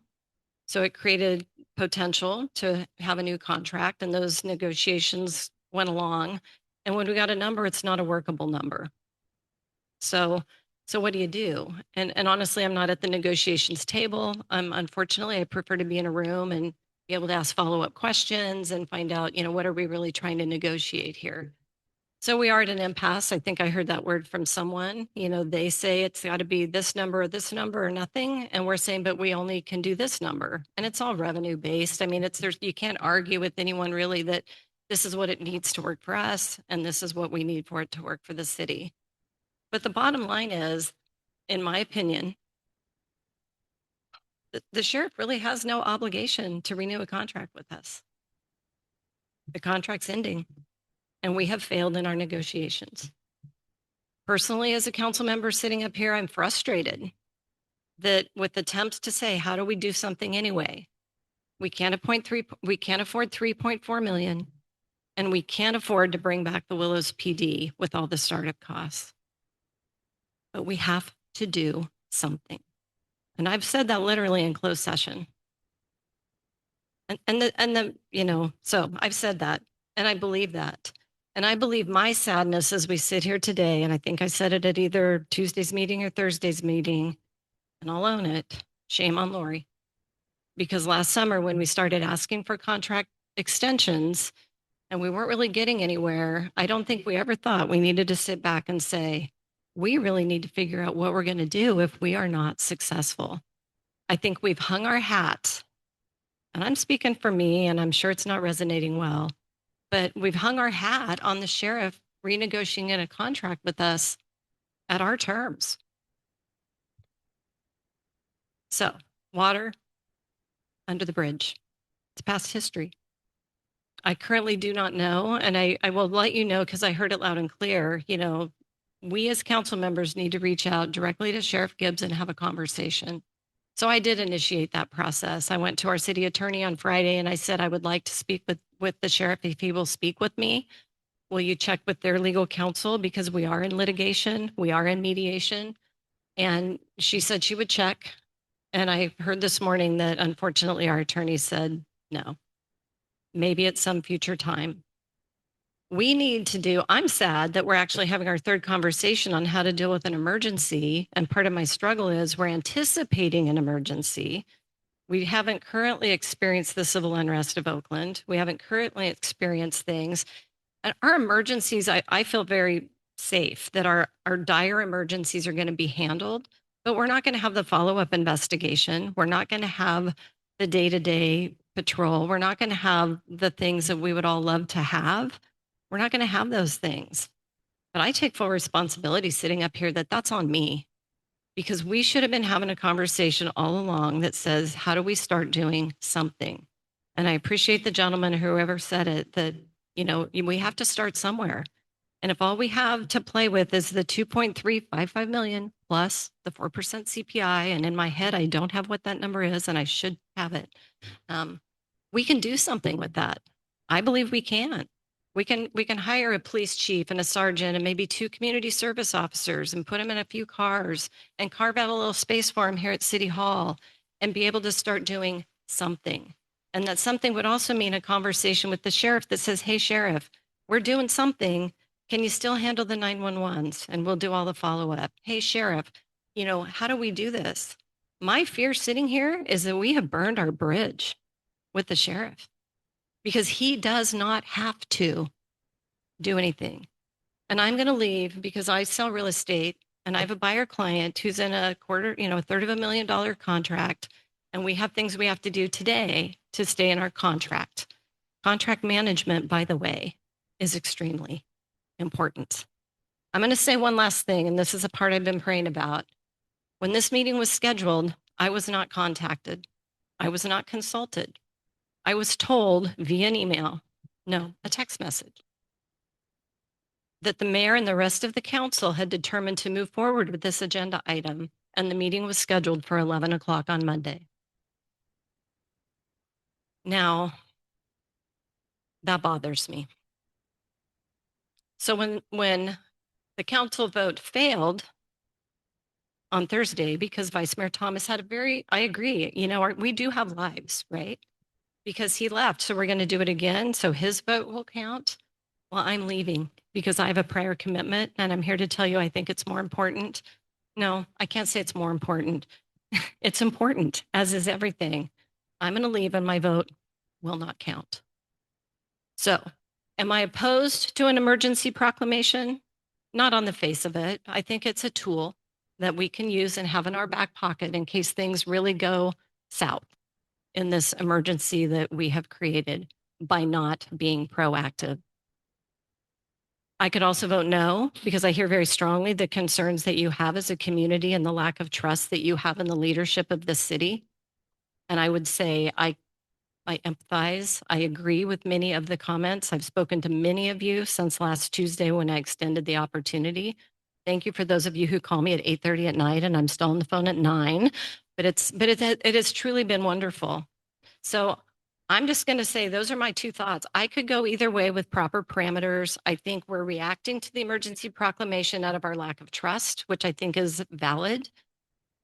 So it created potential to have a new contract, and those negotiations went along. And when we got a number, it's not a workable number. So what do you do? And honestly, I'm not at the negotiations table. Unfortunately, I prefer to be in a room and be able to ask follow-up questions and find out, you know, what are we really trying to negotiate here? So we are at an impasse. I think I heard that word from someone. You know, they say it's got to be this number or nothing. And we're saying, but we only can do this number. And it's all revenue based. I mean, you can't argue with anyone really that this is what it needs to work for us, and this is what we need for it to work for the city. But the bottom line is, in my opinion, the sheriff really has no obligation to renew a contract with us. The contract's ending, and we have failed in our negotiations. Personally, as a council member sitting up here, I'm frustrated that with attempts to say, how do we do something anyway? We can't afford 3.4 million, and we can't afford to bring back the Willows PD with all the startup costs. But we have to do something. And I've said that literally in closed session. So I've said that, and I believe that. And I believe my sadness as we sit here today, and I think I said it at either Tuesday's meeting or Thursday's meeting, and I'll own it, shame on Lori. Because last summer when we started asking for contract extensions and we weren't really getting anywhere, I don't think we ever thought we needed to sit back and say, we really need to figure out what we're going to do if we are not successful. I think we've hung our hat, and I'm speaking for me, and I'm sure it's not resonating well, but we've hung our hat on the sheriff renegotiating a contract with us at our terms. So, water under the bridge. It's past history. I currently do not know, and I will let you know because I heard it loud and clear, you know, we as council members need to reach out directly to Sheriff Gibbs and have a conversation. So I did initiate that process. I went to our city attorney on Friday and I said I would like to speak with the sheriff if he will speak with me. Will you check with their legal counsel because we are in litigation, we are in mediation? And she said she would check. And I heard this morning that unfortunately our attorney said no, maybe at some future time. We need to do, I'm sad that we're actually having our third conversation on how to deal with an emergency. And part of my struggle is we're anticipating an emergency. We haven't currently experienced the civil unrest of Oakland. We haven't currently experienced things. And our emergencies, I feel very safe that our dire emergencies are going to be handled, but we're not going to have the follow-up investigation. We're not going to have the day-to-day patrol. We're not going to have the things that we would all love to have. We're not going to have those things. But I take full responsibility sitting up here that that's on me, because we should have been having a conversation all along that says, how do we start doing something? And I appreciate the gentleman, whoever said it, that, you know, we have to start somewhere. And if all we have to play with is the 2.355 million plus the 4% CPI, and in my head, I don't have what that number is, and I should have it. We can do something with that. I believe we can. We can hire a police chief and a sergeant and maybe 2 community service officers and put them in a few cars and carve out a little space for them here at City Hall and be able to start doing something. And that something would also mean a conversation with the sheriff that says, hey, sheriff, we're doing something. Can you still handle the 911s? And we'll do all the follow-up. Hey, sheriff, you know, how do we do this? My fear sitting here is that we have burned our bridge with the sheriff, because he does not have to do anything. And I'm going to leave because I sell real estate and I have a buyer client who's in a $250,000 contract. And we have things we have to do today to stay in our contract. Contract management, by the way, is extremely important. I'm going to say one last thing, and this is a part I've been praying about. When this meeting was scheduled, I was not contacted. I was not consulted. I was told via an email, no, a text message, that the mayor and the rest of the council had determined to move forward with this agenda item, and the meeting was scheduled for 11 o'clock on Monday. Now, that bothers me. So when the council vote failed on Thursday, because Vice Mayor Thomas had I agree, you know, we do have lives, right? Because he left. So we're going to do it again. So his vote will count. Well, I'm leaving because I have a prior commitment, and I'm here to tell you I think it's more important. No, I can't say it's more important. It's important, as is everything. I'm going to leave and my vote will not count. So am I opposed to an emergency proclamation? Not on the face of it. I think it's a tool that we can use and have in our back pocket in case things really go south in this emergency that we have created by not being proactive. I could also vote no, because I hear very strongly the concerns that you have as a community and the lack of trust that you have in the leadership of the city. And I would say I empathize. I agree with many of the comments. I've spoken to many of you since last Tuesday when I extended the opportunity. Thank you for those of you who call me at 8:30 at night and I'm still on the phone at 9. But it has truly been wonderful. So I'm just going to say those are my 2 thoughts. I could go either way with proper parameters. I think we're reacting to the emergency proclamation out of our lack of trust, which I think is valid.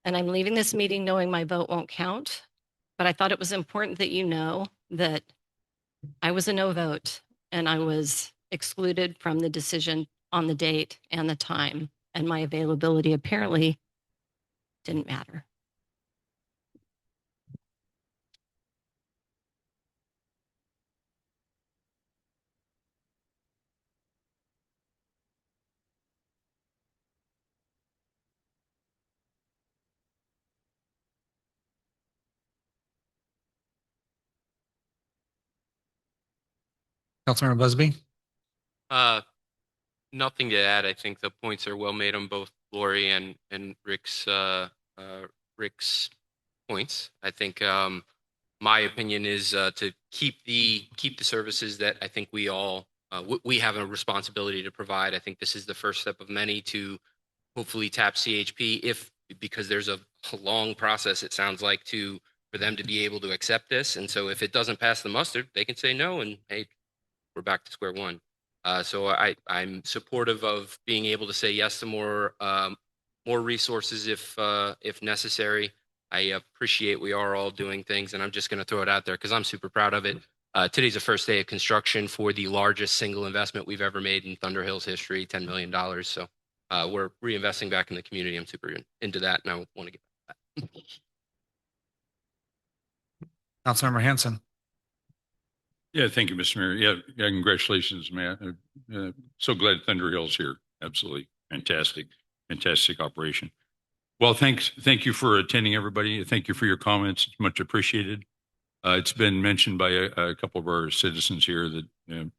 And I'm leaving this meeting knowing my vote won't count. But I thought it was important that you know that I was a no vote and I was excluded from the decision on the date and the time, and my availability apparently didn't matter. Councilmember Busby. Nothing to add. I think the points are well made on both Lori and Rick's points. I think my opinion is to keep the services that I think we all we have a responsibility to provide. I think this is the first step of many to hopefully tap CHP if because there's a long process, it sounds like, for them to be able to accept this. And so if it doesn't pass the muster, they can say no, and hey, we're back to square one. So I'm supportive of being able to say yes to more resources if necessary. I appreciate we are all doing things, and I'm just going to throw it out there because I'm super proud of it. Today's the first day of construction for the largest single investment we've ever made in Thunder Hills history, $10 million. So we're reinvesting back in the community. I'm super into that, and I want to get back to that. Councilmember Hanson. Yeah, thank you, Mr. Mayor. Yeah, congratulations, man. So glad Thunder Hill's here. Absolutely fantastic operation. Well, thank you for attending, everybody. Thank you for your comments. It's much appreciated. It's been mentioned by a couple of our citizens here that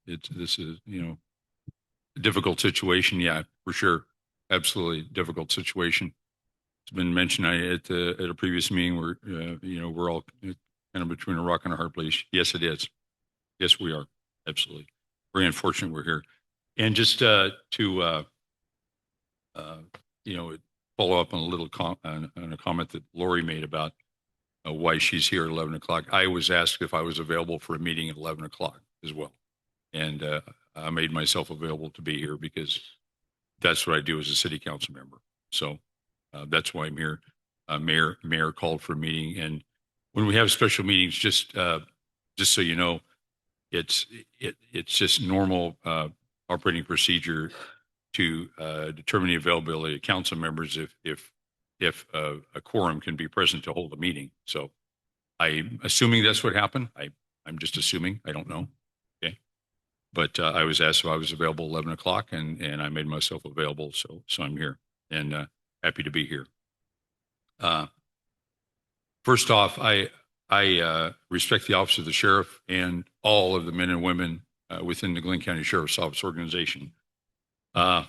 this is a difficult situation. Yeah, for sure, absolutely difficult situation. It's been mentioned at a previous meeting where we're all kind of between a rock and a hard place. Yes, it is. Yes, we are. Absolutely. Very unfortunate we're here. And just to follow up on a comment that Lori made about why she's here at 11 o'clock. I was asked if I was available for a meeting at 11 o'clock as well. And I made myself available to be here because that's what I do as a city council member. So that's why I'm here. Mayor called for a meeting. And when we have special meetings, just so you know, it's just normal operating procedure to determine the availability of council members if a quorum can be present to hold a meeting. So I'm assuming that's what happened. I'm just assuming. I don't know. Okay. But I was asked if I was available 11 o'clock and I made myself available. So I'm here and happy to be here. First off, I respect the office of the sheriff and all of the men and women within the Glynn County Sheriff's Office organization. I'm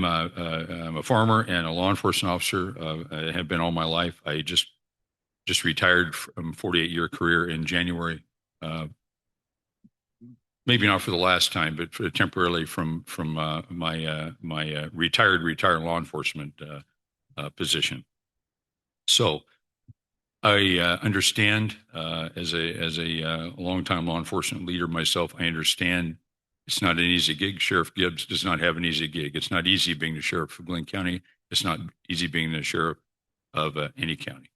a farmer and a law enforcement officer. I have been all my life. I just retired from a 48-year career in January. Maybe not for the last time, but temporarily from my retired law enforcement position. So I understand as a longtime law enforcement leader myself. I understand it's not an easy gig. Sheriff Gibbs does not have an easy gig. It's not easy being the sheriff of Glynn County. It's not easy being the sheriff of any county.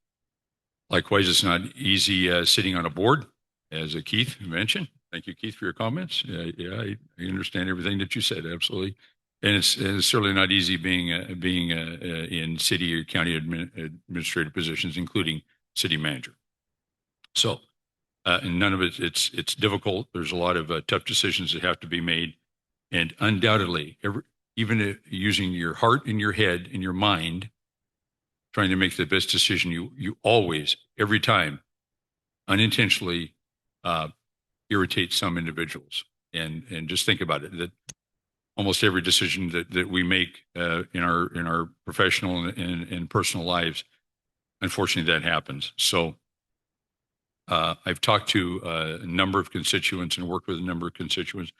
Likewise, it's not easy sitting on a board, as Keith mentioned. Thank you, Keith, for your comments. Yeah, I understand everything that you said. Absolutely. And it's certainly not easy being in city or county administrative positions, including city manager. So, and none of it, it's difficult. There's a lot of tough decisions that have to be made. And undoubtedly, even using your heart and your head and your mind, trying to make the best decision, you always, every time, unintentionally irritate some individuals. And just think about it, that almost every decision that we make in our professional and personal lives, unfortunately, that happens. So I've talked to a number of constituents and worked with a number of constituents.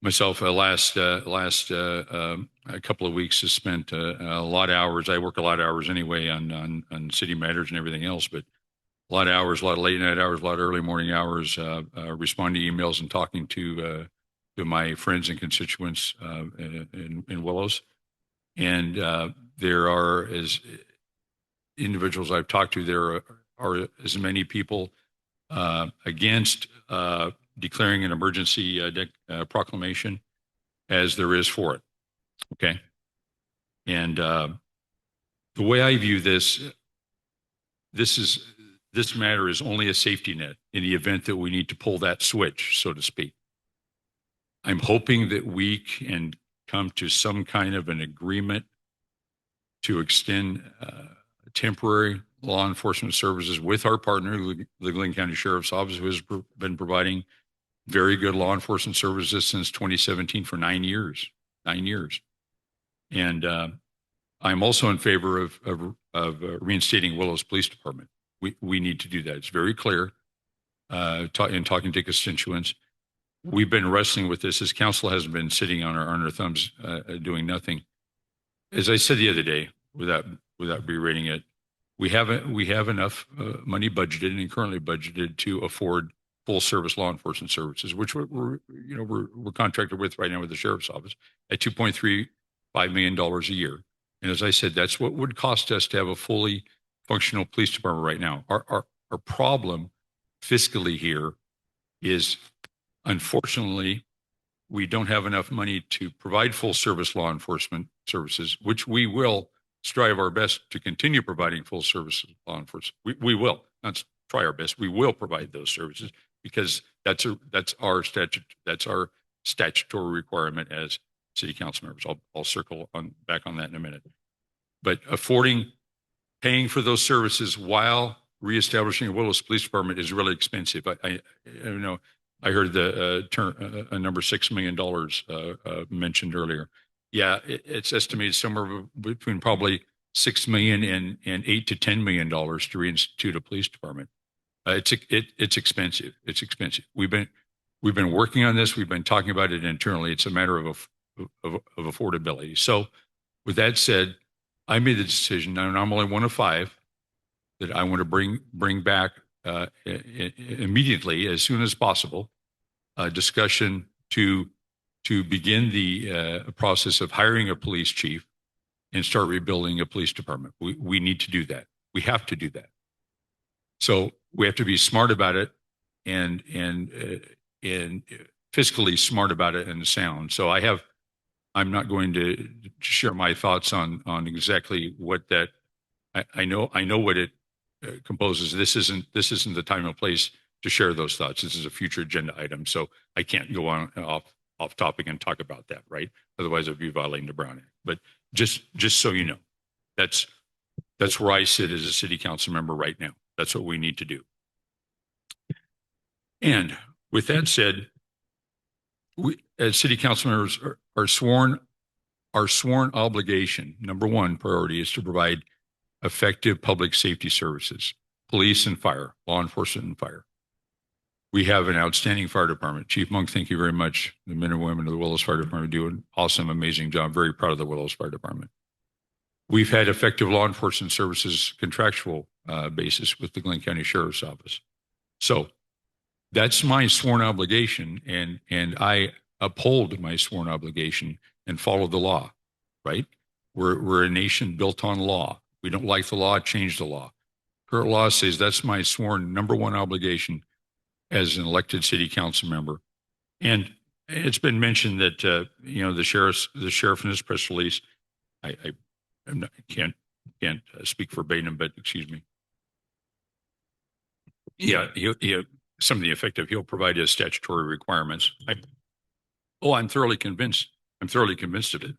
Myself, last a couple of weeks has spent a lot of hours. I work a lot of hours anyway on city matters and everything else, but a lot of hours, a lot of late night hours, a lot of early morning hours, responding to emails and talking to my friends and constituents in Willows. And there are, as individuals I've talked to, there are as many people against declaring an emergency proclamation as there is for it. Okay. And the way I view this matter is only a safety net in the event that we need to pull that switch, so to speak. I'm hoping that we can come to some kind of an agreement to extend temporary law enforcement services with our partner, the Glynn County Sheriff's Office, who has been providing very good law enforcement services since 2017 for 9 years. 9 years. And I'm also in favor of reinstating Willows Police Department. We need to do that. It's very clear in talking to constituents. We've been wrestling with this. As council hasn't been sitting on our thumbs doing nothing. As I said the other day, without berating it, we have enough money budgeted and currently budgeted to afford full service law enforcement services, which we're contracted with right now with the sheriff's office at $2.35 million a year. And as I said, that's what would cost us to have a fully functional police department right now. Our problem fiscally here is, unfortunately, we don't have enough money to provide full service law enforcement services, which we will strive our best to continue providing full service law enforcement. We will not try our best. We will provide those services because that's our statutory requirement as city council members. I'll circle back on that in a minute. But paying for those services while reestablishing a Willis Police Department is really expensive. I I heard the term a number $6 million mentioned earlier. Yeah, it's estimated somewhere between probably $6 million and $8 to $10 million to reinstitute a police department. It's expensive. It's expensive. We've been working on this. We've been talking about it internally. It's a matter of affordability. So, with that said, I made the decision, and I'm only one of five, that I want to bring back immediately, as soon as possible, a discussion to begin the process of hiring a police chief and start rebuilding a police department. We need to do that. We have to do that. So we have to be smart about it and fiscally smart about it and sound. So I'm not going to share my thoughts on exactly what that. I know what it composes. This isn't the time and place to share those thoughts. This is a future agenda item, so I can't go on off topic and talk about that, right? Otherwise, I'd be violating the Brown Act. But just so you know, that's where I sit as a city council member right now. That's what we need to do. And with that said, we as city council members are sworn obligation, number one priority, is to provide effective public safety services, police and fire, law enforcement and fire. We have an outstanding fire department. Chief Monk, thank you very much. The men and women of the Willows Fire Department do an awesome, amazing job. Very proud of the Willows Fire Department. We've had effective law enforcement services contractual basis with the Glenn County Sheriff's Office. So that's my sworn obligation, and I uphold my sworn obligation and follow the law, right? We're a nation built on law. We don't like the law, change the law. Current law says that's my sworn number one obligation as an elected city council member. And it's been mentioned that the sheriff in his press release, I can't speak verbatim, but excuse me. Yeah, some of the effective, he'll provide his statutory requirements. I'm thoroughly convinced. I'm thoroughly convinced of it.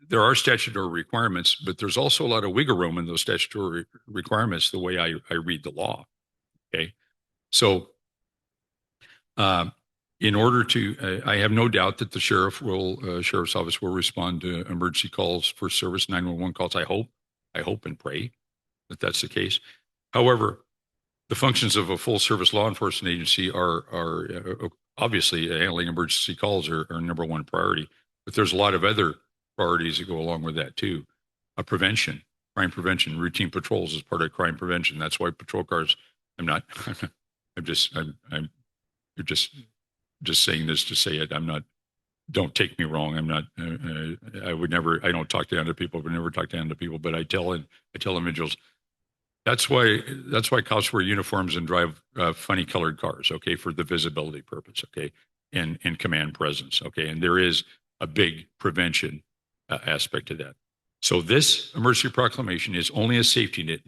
There are statutory requirements, but there's also a lot of wiggle room in those statutory requirements, the way I read the law. Okay. So, in order to, I have no doubt that the sheriff's office will respond to emergency calls for service, 911 calls. I hope and pray that that's the case. However, the functions of a full service law enforcement agency are obviously handling emergency calls are number one priority, but there's a lot of other priorities that go along with that too. Prevention, crime prevention, routine patrols is part of crime prevention. That's why patrol cars, I'm just saying this to say it. Don't take me wrong. I'm not, I don't talk down to people, but never talk down to people, but I tell individuals, that's why cops wear uniforms and drive funny colored cars, okay, for the visibility purpose, okay, and command presence, okay, and there is a big prevention aspect to that. So this emergency proclamation is only a safety net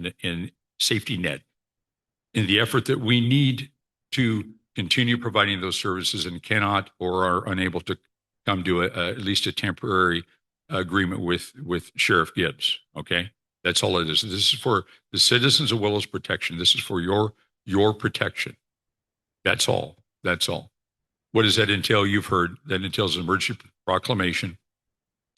in the effort that we need to continue providing those services and cannot or are unable to come to at least a temporary agreement with Sheriff Gibbs, okay? That's all it is. This is for the citizens of Willows protection. This is for your protection. That's all. That's all. What does that entail? You've heard that entails an emergency proclamation,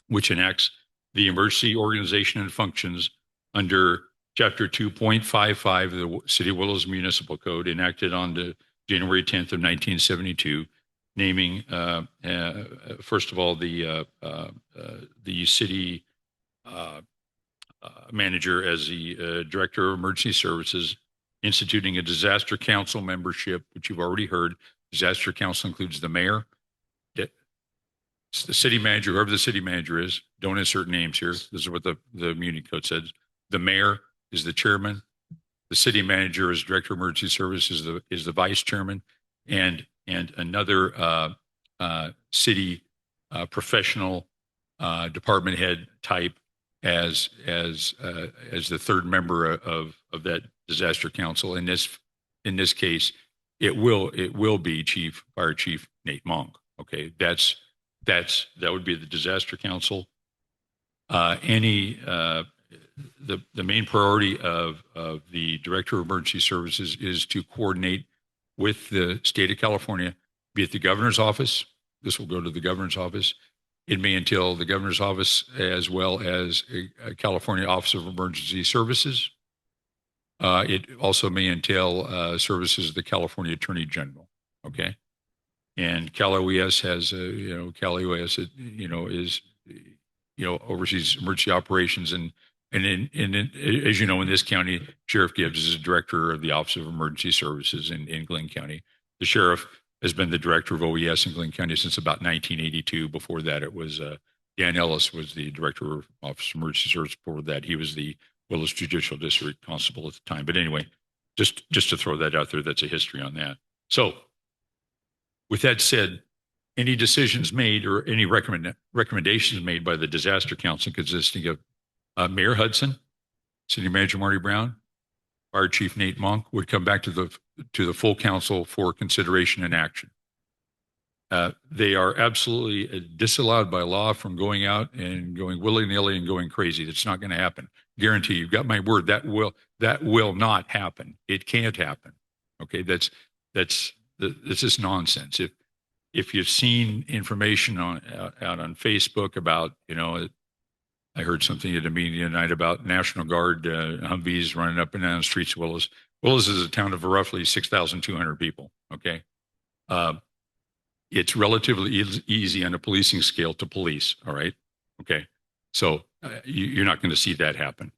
which enacts the emergency organization and functions under Chapter 2.55 of the City of Willows Municipal Code, enacted on January 10th of 1972, naming first of all the city manager as the Director of Emergency Services, instituting a disaster council membership, which you've already heard. Disaster council includes the mayor, the city manager, whoever the city manager is. Don't insert names here. This is what the immunity code says. The mayor is the chairman. The city manager is Director of Emergency Services, is the vice chairman, and another city professional department head type as the third member of that disaster council. In this case, it will be Fire Chief Nate Monk. Okay, that would be the disaster council. The main priority of the Director of Emergency Services is to coordinate with the state of California, be it the governor's office. This will go to the governor's office. It may entail the governor's office as well as a California Office of Emergency Services. It also may entail services of the California Attorney General. Okay, and Cal OES has Cal OES is oversees emergency operations and as you know, in this county, Sheriff Gibbs is a director of the Office of Emergency Services in Glynn County. The sheriff has been the director of OES in Glynn County since about 1982. Before that, it was Dan Ellis was the director of Office of Emergency Services. Before that, he was the Willis Judicial District Constable at the time. But anyway, just to throw that out there, that's a history on that. So with that said, any decisions made or any recommendations made by the Disaster Council consisting of Mayor Hudson, City Manager Marty Brown, Fire Chief Nate Monk would come back to the full council for consideration and action. They are absolutely disallowed by law from going out and going willy-nilly and going crazy. That's not going to happen. Guarantee you've got my word. That will not happen. It can't happen. Okay, this is nonsense. If you've seen information out on Facebook about I heard something at a meeting tonight about National Guard Humvees running up and down the streets of Willis. Willis is a town of roughly 6,200 people. Okay. It's relatively easy on a policing scale to police. All right. Okay. So you're not going to see that happen.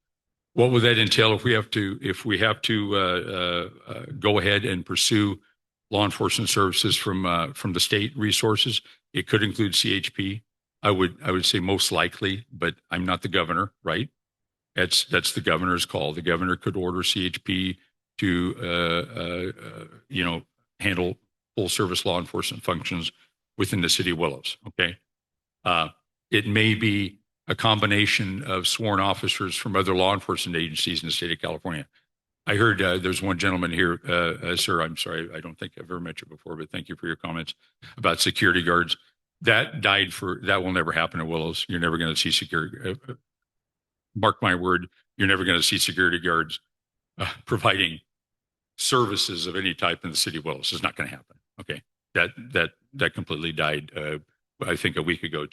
What would that entail if we have to go ahead and pursue law enforcement services from the state resources? It could include CHP. I would say most likely, but I'm not the governor, right? That's the governor's call. The governor could order CHP to handle full service law enforcement functions within the city of Willows. Okay, it may be a combination of sworn officers from other law enforcement agencies in the state of California. I heard there's one gentleman here, sir. I'm sorry, I don't think I've ever met you before, but thank you for your comments about security guards. That will never happen at Willows. You're never going to see security. Mark my word, you're never going to see security guards providing services of any type in the city of Willows. It's not going to happen. Okay, that completely died. I think a week ago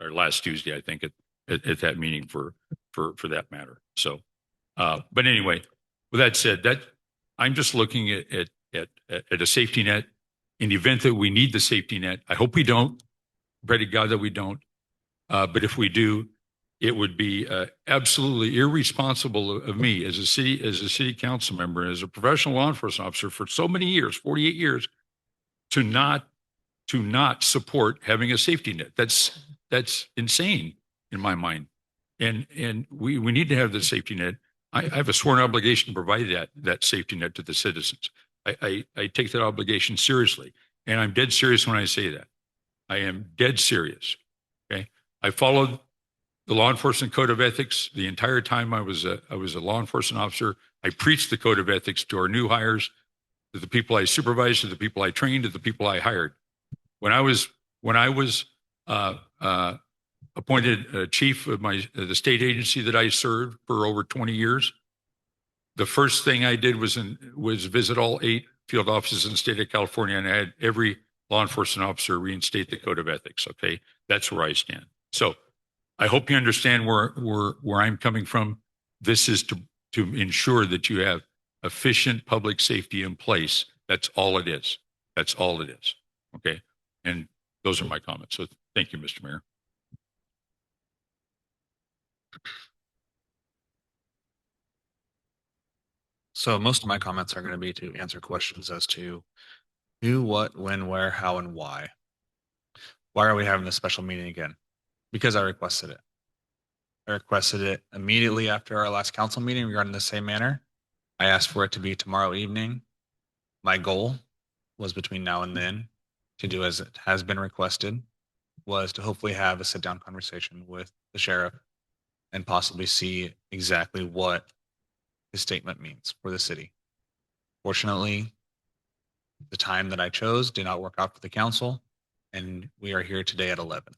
or last Tuesday. I think at that meeting for that matter. So, but anyway, with that said, I'm just looking at a safety net. In the event that we need the safety net, I hope we don't. Pray to God that we don't. But if we do, it would be absolutely irresponsible of me as a city council member, as a professional law enforcement officer for so many years, 48 years, to not support having a safety net. That's insane in my mind. And we need to have the safety net. I have a sworn obligation to provide that safety net to the citizens. I take that obligation seriously, and I'm dead serious when I say that. I am dead serious. Okay, I followed the law enforcement code of ethics the entire time I was a law enforcement officer. I preached the code of ethics to our new hires, to the people I supervised, to the people I trained, to the people I hired. When I was appointed chief of the state agency that I served for over 20 years, the first thing I did was visit all 8 field offices in the state of California, and I had every law enforcement officer reinstate the code of ethics. Okay, that's where I stand. So I hope you understand where I'm coming from. This is to ensure that you have efficient public safety in place. That's all it is. That's all it is. Okay, and those are my comments. So thank you, Mr. Mayor. So most of my comments are going to be to answer questions as to who, what, when, where, how, and why. Why are we having this special meeting again? Because I requested it. I requested it immediately after our last council meeting regarding the same manner. I asked for it to be tomorrow evening. My goal was between now and then to do as it has been requested, was to hopefully have a sit down conversation with the sheriff and possibly see exactly what his statement means for the city. Fortunately, the time that I chose did not work out for the council, and we are here today at 11.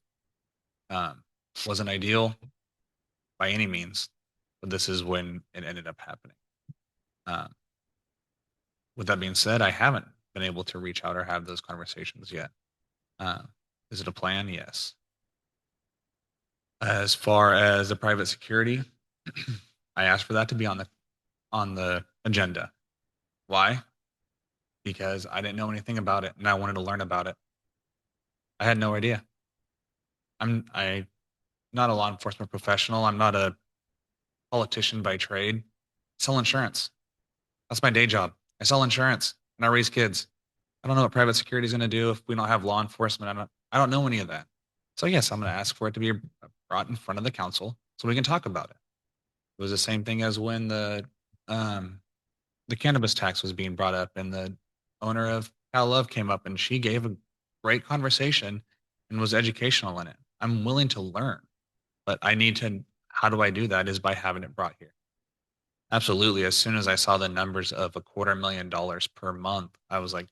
Wasn't ideal by any means, but this is when it ended up happening. With that being said, I haven't been able to reach out or have those conversations yet. Is it a plan? Yes. As far as the private security, I asked for that to be on the agenda. Why? Because I didn't know anything about it and I wanted to learn about it. I had no idea. I'm not a law enforcement professional. I'm not a politician by trade. I sell insurance. That's my day job. I sell insurance and I raise kids. I don't know what private security is going to do if we don't have law enforcement. I don't know any of that. So yes, I'm going to ask for it to be brought in front of the council so we can talk about it. It was the same thing as when the cannabis tax was being brought up and the owner of Cal Love came up and she gave a great conversation and was educational in it. I'm willing to learn, but how do I do that is by having it brought here. Absolutely. As soon as I saw the numbers of $250,000 per month, I was like,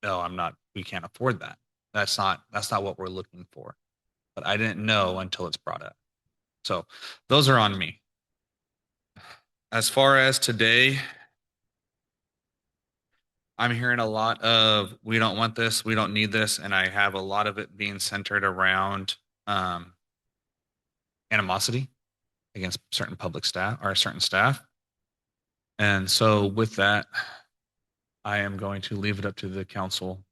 no, we can't afford that. That's not what we're looking for. But I didn't know until it's brought up. So those are on me. As far as today, I'm hearing a lot of, we don't want this, we don't need this. And I have a lot of it being centered around animosity against certain public staff or certain staff. And so with that, I am going to leave it up to the council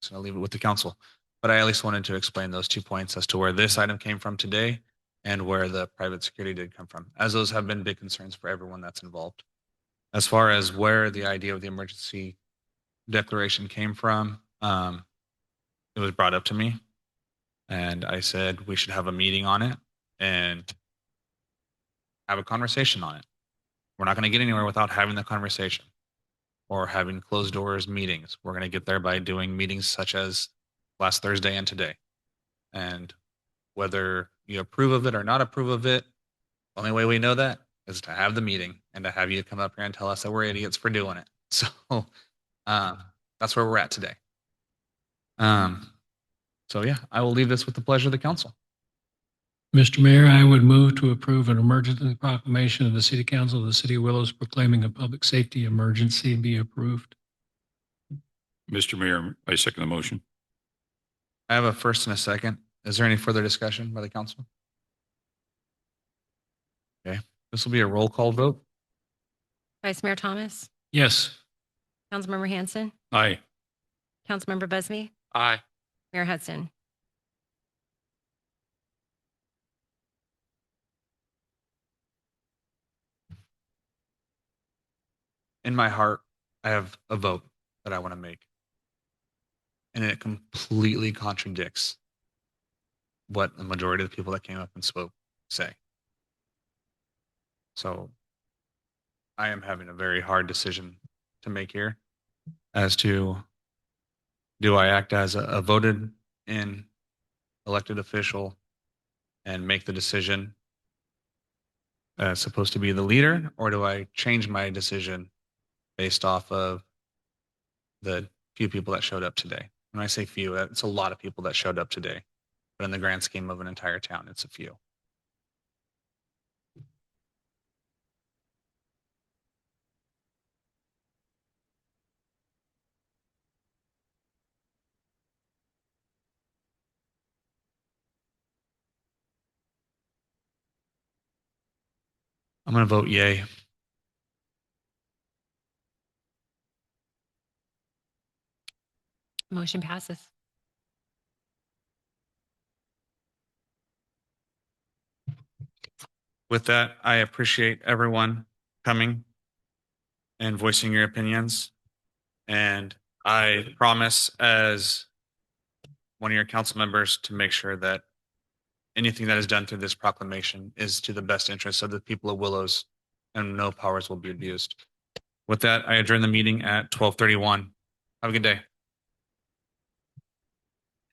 just going to leave it with the council. But I at least wanted to explain those 2 points as to where this item came from today and where the private security did come from, as those have been big concerns for everyone that's involved. As far as where the idea of the emergency declaration came from, it was brought up to me and I said we should have a meeting on it and have a conversation on it. We're not going to get anywhere without having the conversation or having closed doors meetings. We're going to get there by doing meetings such as last Thursday and today. And whether you approve of it or not approve of it, the only way we know that is to have the meeting and to have you come up here and tell us that we're idiots for doing it. So that's where we're at today. So yeah, I will leave this with the pleasure of the council. Mr. Mayor, I would move to approve an emergency proclamation of the City Council of the City of Willows proclaiming a public safety emergency be approved. Mr. Mayor, I second the motion. I have a first and a second. Is there any further discussion by the council? Okay, this will be a roll call vote. Vice Mayor Thomas, Yes. Councilmember Hanson, Aye. Councilmember Busby, Aye. Mayor Hudson. In my heart, I have a vote that I want to make. And it completely contradicts what the majority of the people that came up and spoke say. So I am having a very hard decision to make here as to, do I act as a voted in elected official and make the decision supposed to be the leader, or do I change my decision based off of the few people that showed up today? When I say few, it's a lot of people that showed up today, but in the grand scheme of an entire town, it's a few. I'm going to vote yay. Motion passes. With that, I appreciate everyone coming and voicing your opinions. And I promise as one of your council members to make sure that anything that is done through this proclamation is to the best interest of the people of Willows and no powers will be abused. With that, I adjourn the meeting at 12:31. Have a good day.